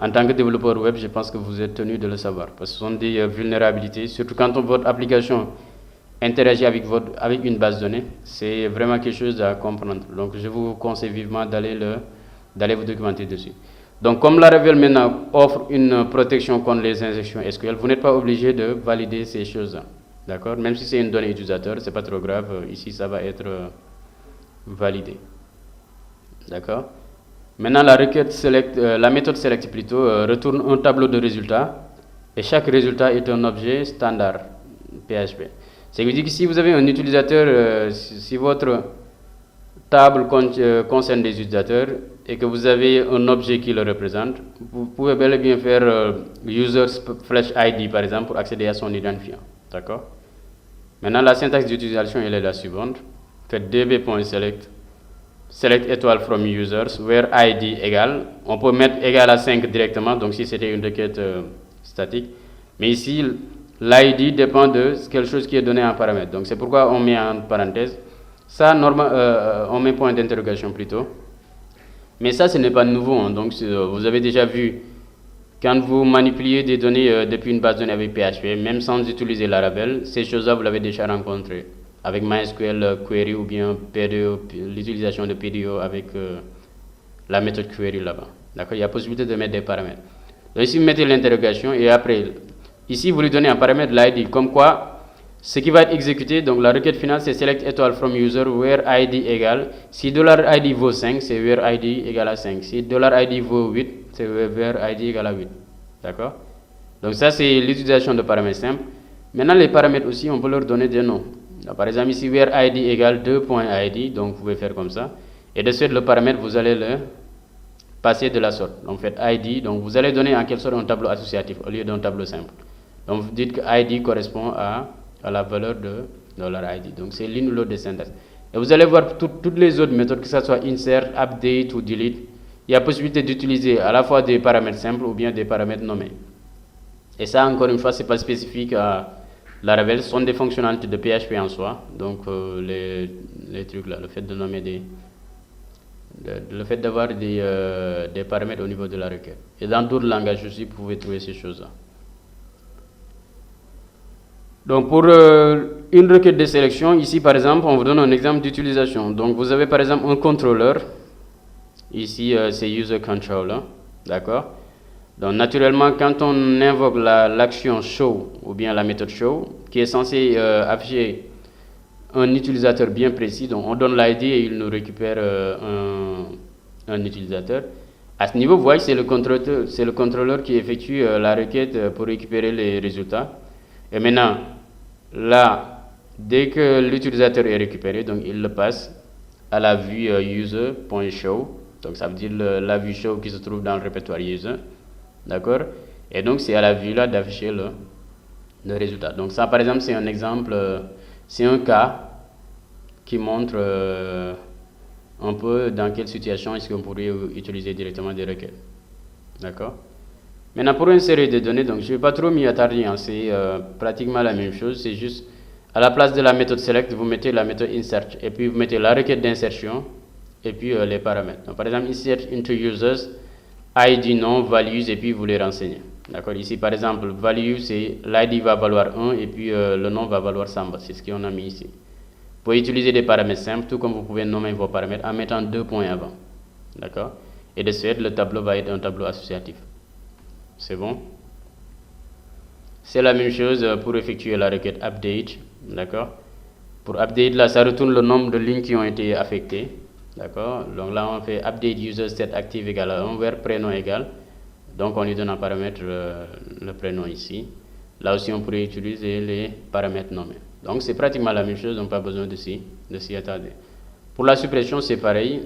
En tant que développeur web, je pense que vous êtes tenu de le savoir, parce que ce sont des vulnérabilités, surtout quand votre application interagit avec une base de données, c'est vraiment quelque chose à comprendre. Donc je vous conseille vivement d'aller vous documenter dessus. Donc comme Laravel maintenant offre une protection contre les injections SQL, vous n'êtes pas obligé de valider ces choses-là. D'accord. Même si c'est une donnée utilisateur, c'est pas trop grave, ici ça va être validé. D'accord. Maintenant, la méthode select plutôt retourne un tableau de résultats et chaque résultat est un objet standard PHP. C'est dire que si vous avez un utilisateur, si votre table concerne des utilisateurs et que vous avez un objet qui le représente, vous pouvez bel et bien faire user/id par exemple pour accéder à son identifiant. D'accord. Maintenant, la syntaxe d'utilisation elle est la suivante. Faites db.select select étoile from users where id égale, on peut mettre égal à 5 directement, donc si c'était une requête statique, mais ici l'id dépend de quelque chose qui est donné en paramètre, donc c'est pourquoi on met en parenthèse ça, on met point d'interrogation plutôt, mais ça ce n'est pas nouveau, hein. Donc vous avez déjà vu quand vous manipulez des données depuis une base de données avec PHP, même sans utiliser Laravel, ces choses-là vous l'avez déjà rencontré avec MySQL query ou bien PDO, l'utilisation de PDO avec la méthode query là-bas. D'accord. Il y a possibilité de mettre des paramètres. Donc ici vous mettez l'interrogation et après ici vous lui donnez un paramètre l'id, comme quoi Ce qui va être exécuté, donc la requête finale, c'est select étoile from user where id égale. Si $id vaut 5, c'est where id égale à 5. Si $id vaut 8, c'est where id égale à 8. D'accord? Donc ça, c'est l'utilisation de paramètres simples. Maintenant, les paramètres aussi, on peut leur donner des noms. Alors, par exemple, ici, where id égale 2.id, donc vous pouvez faire comme ça. Et de suite, le paramètre, vous allez le passer de la sorte. Donc, faites id, donc vous allez donner en quelque sorte un tableau associatif au lieu d'un tableau simple. Donc, vous dites que id correspond à la valeur de $id. Donc, c'est l'une ou l'autre des syntaxes. Et vous allez voir toutes les autres méthodes, que ce soit insert, update ou delete. Il y a possibilité d'utiliser à la fois des paramètres simples ou bien des paramètres nommés. Et ça, encore une fois, ce n'est pas spécifique à Laravel. Ce sont des fonctionnalités de PHP en soi. Donc, les trucs là, le fait de nommer le fait d'avoir des paramètres au niveau de la requête. Et dans d'autres langages aussi, vous pouvez trouver ces choses-là. Donc, pour une requête de sélection, ici, par exemple, on vous donne un exemple d'utilisation. Donc, vous avez, par exemple, un contrôleur. Ici, c'est user controller. D'accord? Donc, naturellement, quand on invoque l'action show ou bien la méthode show, qui est censée afficher un utilisateur bien précis, donc on donne l'ID et il nous récupère un utilisateur. À ce niveau, vous voyez, c'est le contrôleur qui effectue la requête pour récupérer les résultats. Et maintenant, là, dès que l'utilisateur est récupéré, donc il le passe à la vue user.show. Donc, ça veut dire la vue show qui se trouve dans le répertoire user. D'accord? Et donc, c'est à la vue là d'afficher le résultat. Donc, ça, par exemple, c'est un exemple, c'est un cas qui montre un peu dans quelle situation est-ce qu'on pourrait utiliser directement des requêtes. D'accord? Maintenant, pour insérer des données, donc je ne vais pas trop m'y attarder, hein, c'est pratiquement la même chose, c'est juste à la place de la méthode select, vous mettez la méthode insert, et puis vous mettez la requête d'insertion, et puis les paramètres. Donc, par exemple, insert into users, ID non, values, et puis vous les renseignez. D'accord? Ici, par exemple, value, c'est l'ID va valoir 1, et puis le nom va valoir Samba, c'est ce qu'on a mis ici. Vous pouvez utiliser des paramètres simples, tout comme vous pouvez nommer vos paramètres en mettant 2 points avant. D'accord? Et de suite, le tableau va être un tableau associatif. C'est bon? C'est la même chose pour effectuer la requête update. D'accord? Pour update, là, ça retourne le nombre de lignes qui ont été affectées. D'accord? Donc là, on fait update user set active égale à 1, where prénom égale. Donc on lui donne un paramètre, le prénom ici. Là aussi, on pourrait utiliser les paramètres nommés. Donc c'est pratiquement la même chose, on n'a pas besoin de s'y attarder. Pour la suppression, c'est pareil.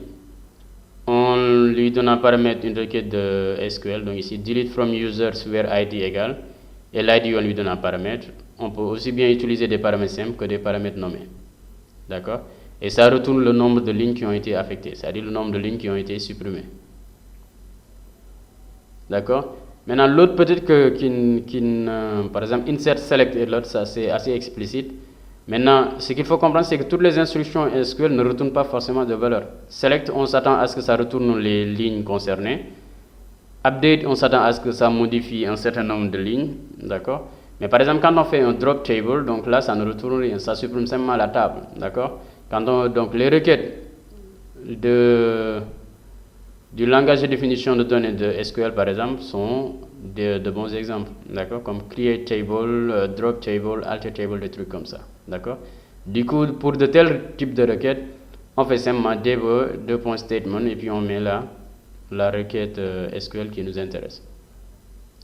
On lui donne un paramètre, une requête de SQL. Donc ici, delete from users where id égale. Et l'id, on lui donne un paramètre. On peut aussi bien utiliser des paramètres simples que des paramètres nommés. D'accord? Et ça retourne le nombre de lignes qui ont été affectées, c'est-à-dire le nombre de lignes qui ont été supprimées. D'accord? Maintenant, l'autre peut-être par exemple, insert, select et l'autre, ça c'est assez explicite. Maintenant, ce qu'il faut comprendre, c'est que toutes les instructions SQL ne retournent pas forcément de valeur. Select, on s'attend à ce que ça retourne les lignes concernées. Update, on s'attend à ce que ça modifie un certain nombre de lignes. D'accord? Mais par exemple, quand on fait un drop table, donc là, ça ne retourne rien, ça supprime simplement la table. D'accord? Donc les requêtes du langage de définition de données de SQL, par exemple, sont de bons exemples, d'accord, comme create table, drop table, alter table, des trucs comme ça, d'accord. Du coup, pour de tels types de requêtes, on fait simplement statement et puis on met là la requête SQL qui nous intéresse,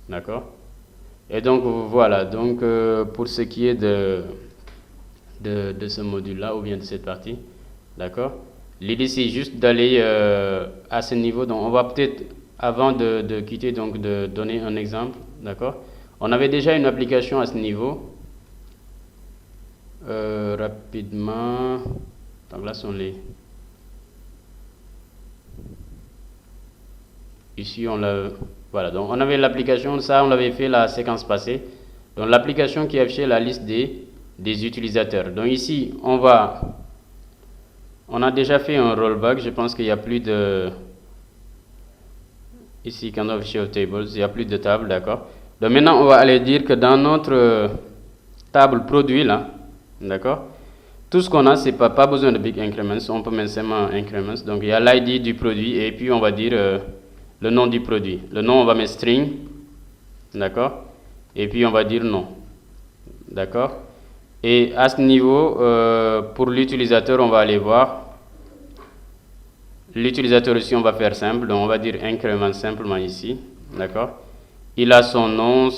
d'accord. Et donc voilà, donc pour ce qui est de ce module-là ou bien de cette partie, d'accord. L'idée, c'est juste d'aller à ce niveau. Donc, on va peut-être, avant de quitter, donc de donner un exemple. D'accord? On avait déjà une application à ce niveau. Rapidement. Donc là sont les... Ici, on l'a... Voilà, donc on avait l'application, ça, on l'avait fait la séquence passée. Donc, l'application qui affichait la liste des utilisateurs. Donc, ici, on a déjà fait un rollback, je pense qu'il n'y a plus de... Ici, quand on affiche tables, il n'y a plus de table, d'accord. Donc maintenant, on va aller dire que dans notre table produit, là, d'accord, tout ce qu'on a, c'est pas besoin de big increments, on peut mettre seulement increments. Donc il y a l'ID du produit et puis on va dire le nom du produit. Le nom, on va mettre string, d'accord, et puis on va dire non, d'accord. Et à ce niveau, pour l'utilisateur, on va aller voir. L'utilisateur ici, on va faire simple. Donc, on va dire incrément simplement ici. D'accord? Il a son nom,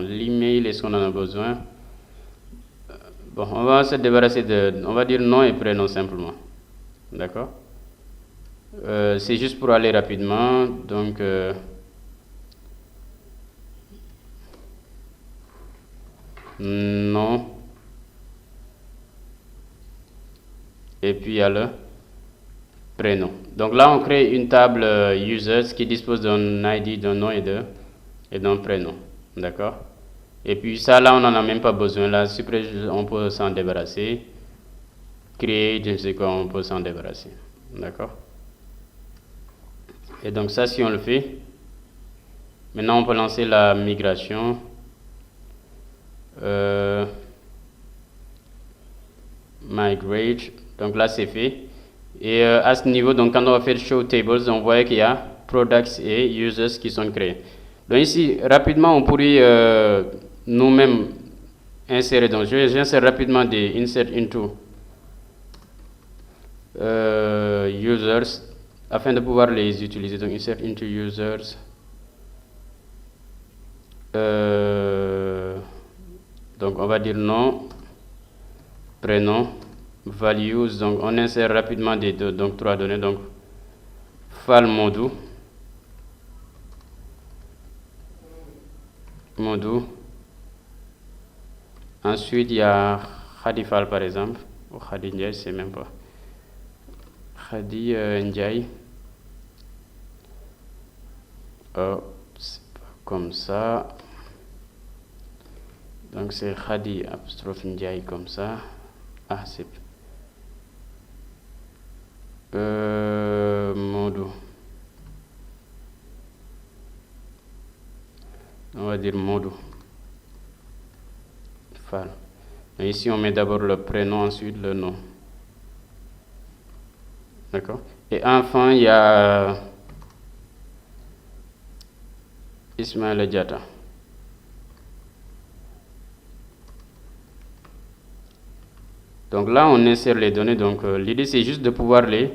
l'email, est-ce qu'on en a besoin? Bon, on va se débarrasser on va dire nom et prénom simplement. D'accord? C'est juste pour aller rapidement. Donc, nom. Et puis, il y a le prénom. Donc là, on crée une table users qui dispose d'un ID, d'un nom et d'un prénom. D'accord? Et puis ça, là, on n'en a même pas besoin. Là, on peut s'en débarrasser. Créer, je ne sais quoi, on peut s'en débarrasser. D'accord? Et donc ça, si on le fait, maintenant on peut lancer la migration. Migrate. Donc là, c'est fait. Et à ce niveau, donc quand on va faire Show Tables, on voit qu'il y a Products et Users qui sont créés. Donc ici, rapidement, on pourrait nous-mêmes insérer. Donc j'insère rapidement des Insert into Users afin de pouvoir les utiliser. Donc Insert into Users. Donc on va dire nom, prénom, values. Donc on insère rapidement donc 3 données. Donc file module. Ensuite, il y a Khadifal par exemple. Ou Khadi Ndiaye, c'est même pas. Khadi Ndiaye. C'est pas comme ça. Donc c'est Khadi apostrophe Ndiaye comme ça. Ah, c'est. Modou. On va dire Modou. Fal. Et ici, on met d'abord le prénom, ensuite le nom. D'accord? Et enfin, il y a Ismaël Diatta. Donc là, on insère les données. Donc l'idée, c'est juste de pouvoir les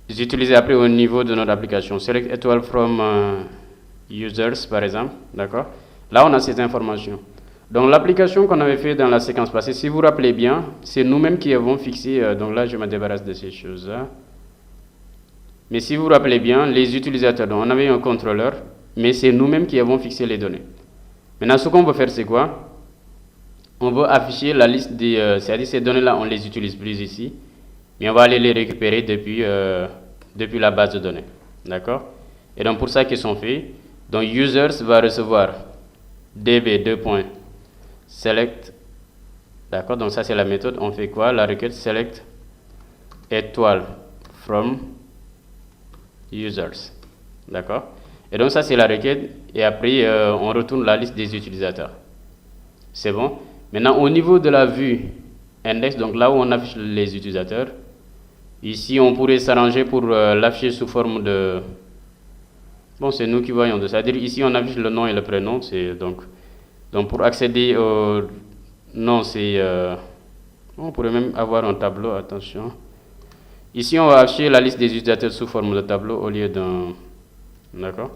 utiliser après au niveau de notre application. Select étoile from users, par exemple. D'accord? Là, on a ces informations. Donc l'application qu'on avait fait dans la séquence passée, si vous vous rappelez bien, c'est nous-mêmes qui avons fixé, donc là je me débarrasse de ces choses-là. Mais si vous vous rappelez bien, les utilisateurs, donc on avait un contrôleur, mais c'est nous-mêmes qui avons fixé les données. Maintenant ce qu'on veut faire c'est quoi? On veut afficher la liste des, c'est-à-dire ces données-là on les utilise plus ici, mais on va aller les récupérer depuis la base de données. D'accord? Et donc pour ça qu'ils sont faits, donc users va recevoir db2.select. D'accord, donc ça c'est la méthode. On fait quoi? La requête select étoile from users. D'accord? Et donc ça c'est la requête. Et après on retourne la liste des utilisateurs. C'est bon? Maintenant au niveau de la vue index, donc là où on affiche les utilisateurs, ici on pourrait s'arranger pour l'afficher sous forme de... Bon, c'est nous qui voyons. C'est-à-dire ici on affiche le nom et le prénom. C'est donc pour accéder au nom, c'est... on pourrait même avoir un tableau, attention. Ici, on va afficher la liste des utilisateurs sous forme de tableau au lieu d'un... D'accord?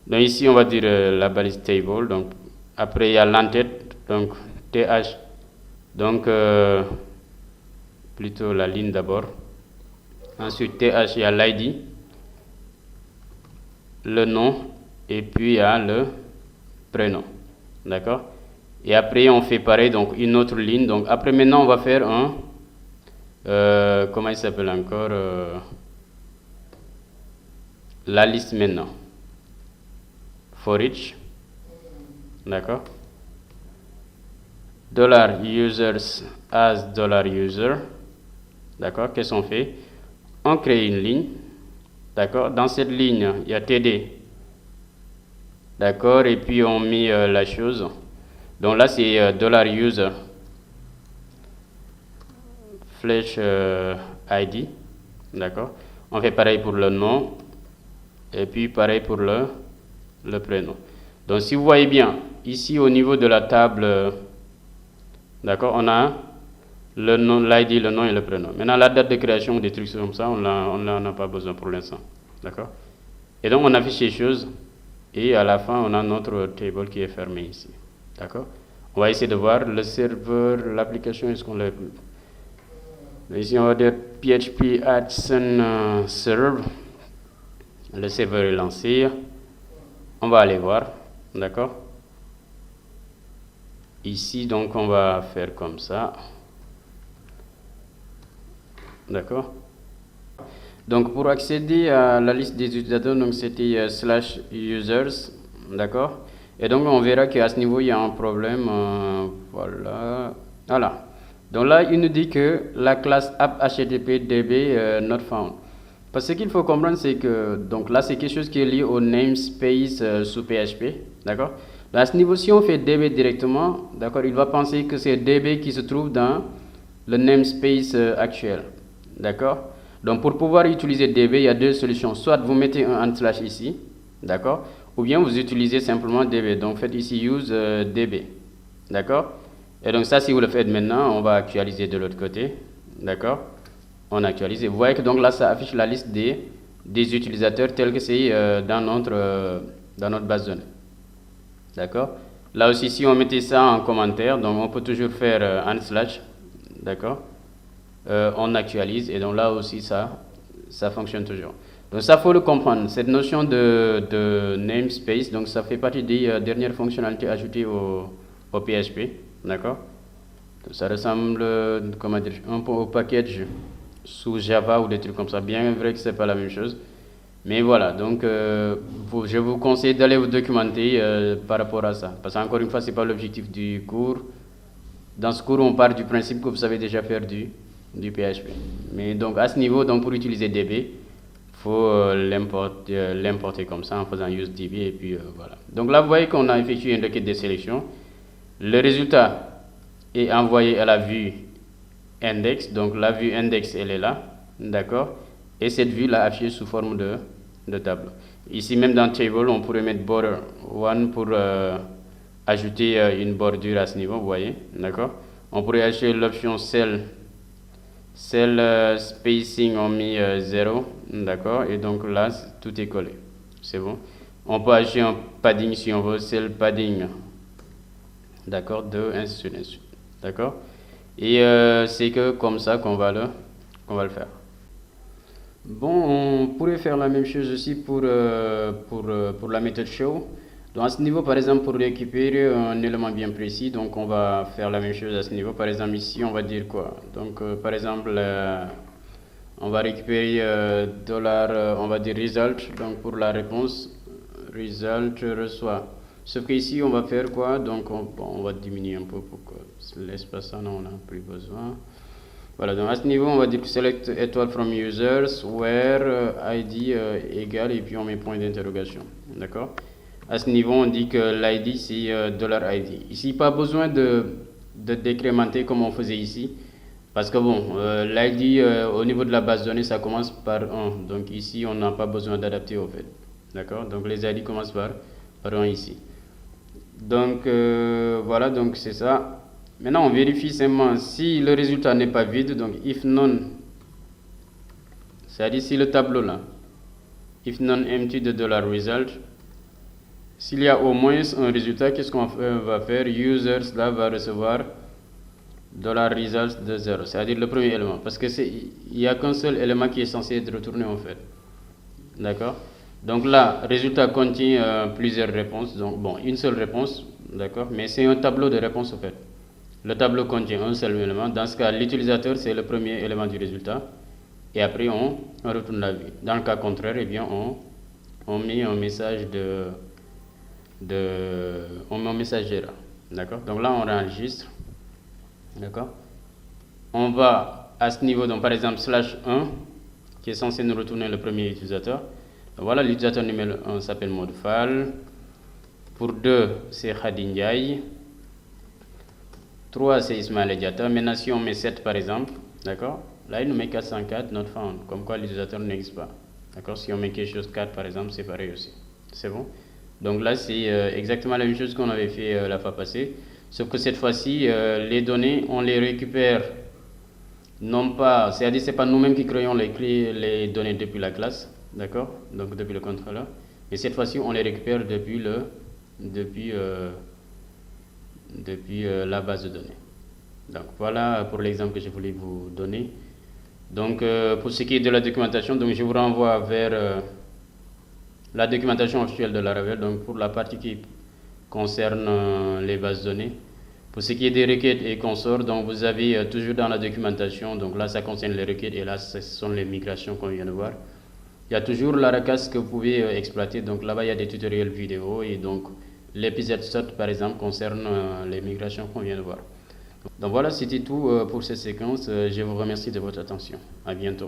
Donc ici, on va dire la balise table. Donc après, il y a l'entête, donc TH. Donc plutôt la ligne d'abord. Ensuite, TH, il y a l'ID, le nom, et puis il y a le prénom. D'accord? Et après, on fait pareil, donc une autre ligne. Donc après, maintenant, on va faire un... comment il s'appelle encore la liste maintenant. For each. D'accord? $users as $user. D'accord? Qu'est-ce qu'on fait? On crée une ligne. D'accord? Dans cette ligne, il y a TD. D'accord? Et puis on met la chose. Donc là, c'est $user. Flash ID. D'accord? On fait pareil pour le nom. Et puis pareil pour le prénom. Donc si vous voyez bien, ici au niveau de la table D'accord? On a le nom, l'ID, le nom et le prénom. Maintenant, la date de création, des trucs comme ça, on n'en a pas besoin pour l'instant. D'accord? Et donc, on affiche ces choses. Et à la fin, on a notre table qui est fermé ici. D'accord? On va essayer de voir le serveur, l'application, est-ce qu'on l'a. Ici, on va dire PHP Adson Serve. Le serveur est lancé. On va aller voir. D'accord? Ici, donc, on va faire comme ça. D'accord? Donc, pour accéder à la liste des utilisateurs, donc c'était /users. D'accord? Et donc, on verra qu'à ce niveau, il y a un problème. Voilà. Voilà. Donc là, il nous dit que la classe app HTTP DB not found. Parce que ce qu'il faut comprendre, c'est que donc là, c'est quelque chose qui est lié au namespace sous PHP. D'accord? À ce niveau, si on fait DB directement, d'accord, il va penser que c'est DB qui se trouve dans le namespace actuel. D'accord? Donc pour pouvoir utiliser DB, il y a deux solutions. Soit vous mettez un / ici, d'accord? Ou bien vous utilisez simplement DB. Donc faites ici use DB. D'accord? Et donc ça, si vous le faites maintenant, on va actualiser de l'autre côté. D'accord? On actualise. Et vous voyez que donc là, ça affiche la liste des utilisateurs tels que c'est dans notre base de données. D'accord? Là aussi, si on mettait ça en commentaire, donc on peut toujours faire /. D'accord? On actualise et donc là aussi ça fonctionne toujours. Donc ça faut le comprendre, cette notion de namespace, donc ça fait partie des dernières fonctionnalités ajoutées au PHP, d'accord? Ça ressemble, comment dire, un peu au package sous Java ou des trucs comme ça, bien vrai que c'est pas la même chose. Mais voilà, donc je vous conseille d'aller vous documenter par rapport à ça, parce qu'encore une fois, c'est pas l'objectif du cours. Dans ce cours, on part du principe que vous savez déjà faire du PHP. Mais donc à ce niveau, donc pour utiliser DB, il faut l'importer comme ça en faisant use DB et puis voilà. Donc là, vous voyez qu'on a effectué une requête de sélection. Le résultat est envoyé à la vue index. Donc la vue index, elle est là, d'accord. Et cette vue là affichée sous forme de tableau. Ici même dans table, on pourrait mettre border 1 pour ajouter une bordure à ce niveau, vous voyez, d'accord. On pourrait ajouter l'option cell spacing, on met 0, d'accord, et donc là tout est collé, c'est bon. On peut ajouter un padding si on veut, cell padding, d'accord, 2, ainsi de suite, d'accord. Et c'est que comme ça qu'on va le faire. Bon, on pourrait faire la même chose aussi pour la méthode show. Donc à ce niveau, par exemple, pour récupérer un élément bien précis, donc on va faire la même chose à ce niveau. Par exemple, ici, on va dire quoi? Donc, par exemple, on va récupérer on va dire result. Donc pour la réponse, result reçoit. Sauf qu'ici, on va faire quoi? Donc on va diminuer un peu pour que l'espace, on n'a plus besoin. Voilà, donc à ce niveau, on va dire que select étoile from users, where ID égale, et puis on met point d'interrogation. D'accord? À ce niveau, on dit que l'ID, c'est $ID. Ici, pas besoin de décrémenter comme on faisait ici. Parce que bon, l'ID au niveau de la base de données, ça commence par 1. Donc ici, on n'a pas besoin d'adapter au fait. D'accord? Donc les ID commencent par 1 ici. Donc voilà, donc c'est ça. Maintenant, on vérifie simplement si le résultat n'est pas vide. Donc if none, c'est-à-dire si le tableau là, if none empty de $result, s'il y a au moins un résultat, qu'est-ce qu'on va faire? Users là va recevoir $result de 0, c'est-à-dire le premier élément, parce que il n'y a qu'un seul élément qui est censé être retourné en fait. D'accord? Donc là, résultat contient plusieurs réponses, donc bon, une seule réponse, d'accord, mais c'est un tableau de réponses en fait. Le tableau contient un seul élément. Dans ce cas, l'utilisateur, c'est le premier élément du résultat. Et après, on retourne la vue. Dans le cas contraire, eh bien, on met un message on met un message d'erreur. D'accord? Donc là, on enregistre. D'accord? On va à ce niveau, donc par exemple, /1, qui est censé nous retourner le premier utilisateur. Donc voilà, l'utilisateur numéro 1 s'appelle Modfal. Pour 2, c'est Khadinjai. 3, c'est Ismaël Ediata. Maintenant, si on met 7 par exemple, d'accord, là il nous met 404 not found, comme quoi l'utilisateur n'existe pas. D'accord, si on met quelque chose 4 par exemple, c'est pareil aussi. C'est bon? Donc là, c'est exactement la même chose qu'on avait fait la fois passée. Sauf que cette fois-ci, les données, on les récupère non pas, c'est-à-dire c'est pas nous-mêmes qui créons les données depuis la classe, d'accord? Donc depuis le contrôleur. Mais cette fois-ci, on les récupère depuis, euh, depuis la base de données. Donc voilà pour l'exemple que je voulais vous donner. Donc pour ce qui est de la documentation, donc je vous renvoie vers la documentation officielle de Laravel. Donc pour la partie qui concerne les bases de données. Pour ce qui est des requêtes et consorts, donc vous avez toujours dans la documentation, donc là ça concerne les requêtes et là ce sont les migrations qu'on vient de voir. Il y a toujours l'Aracas que vous pouvez exploiter, donc là-bas il y a des tutoriels vidéo et donc l'épisode 7 par exemple concerne les migrations qu'on vient de voir. Donc voilà, c'était tout pour cette séquence. Je vous remercie de votre attention. À bientôt.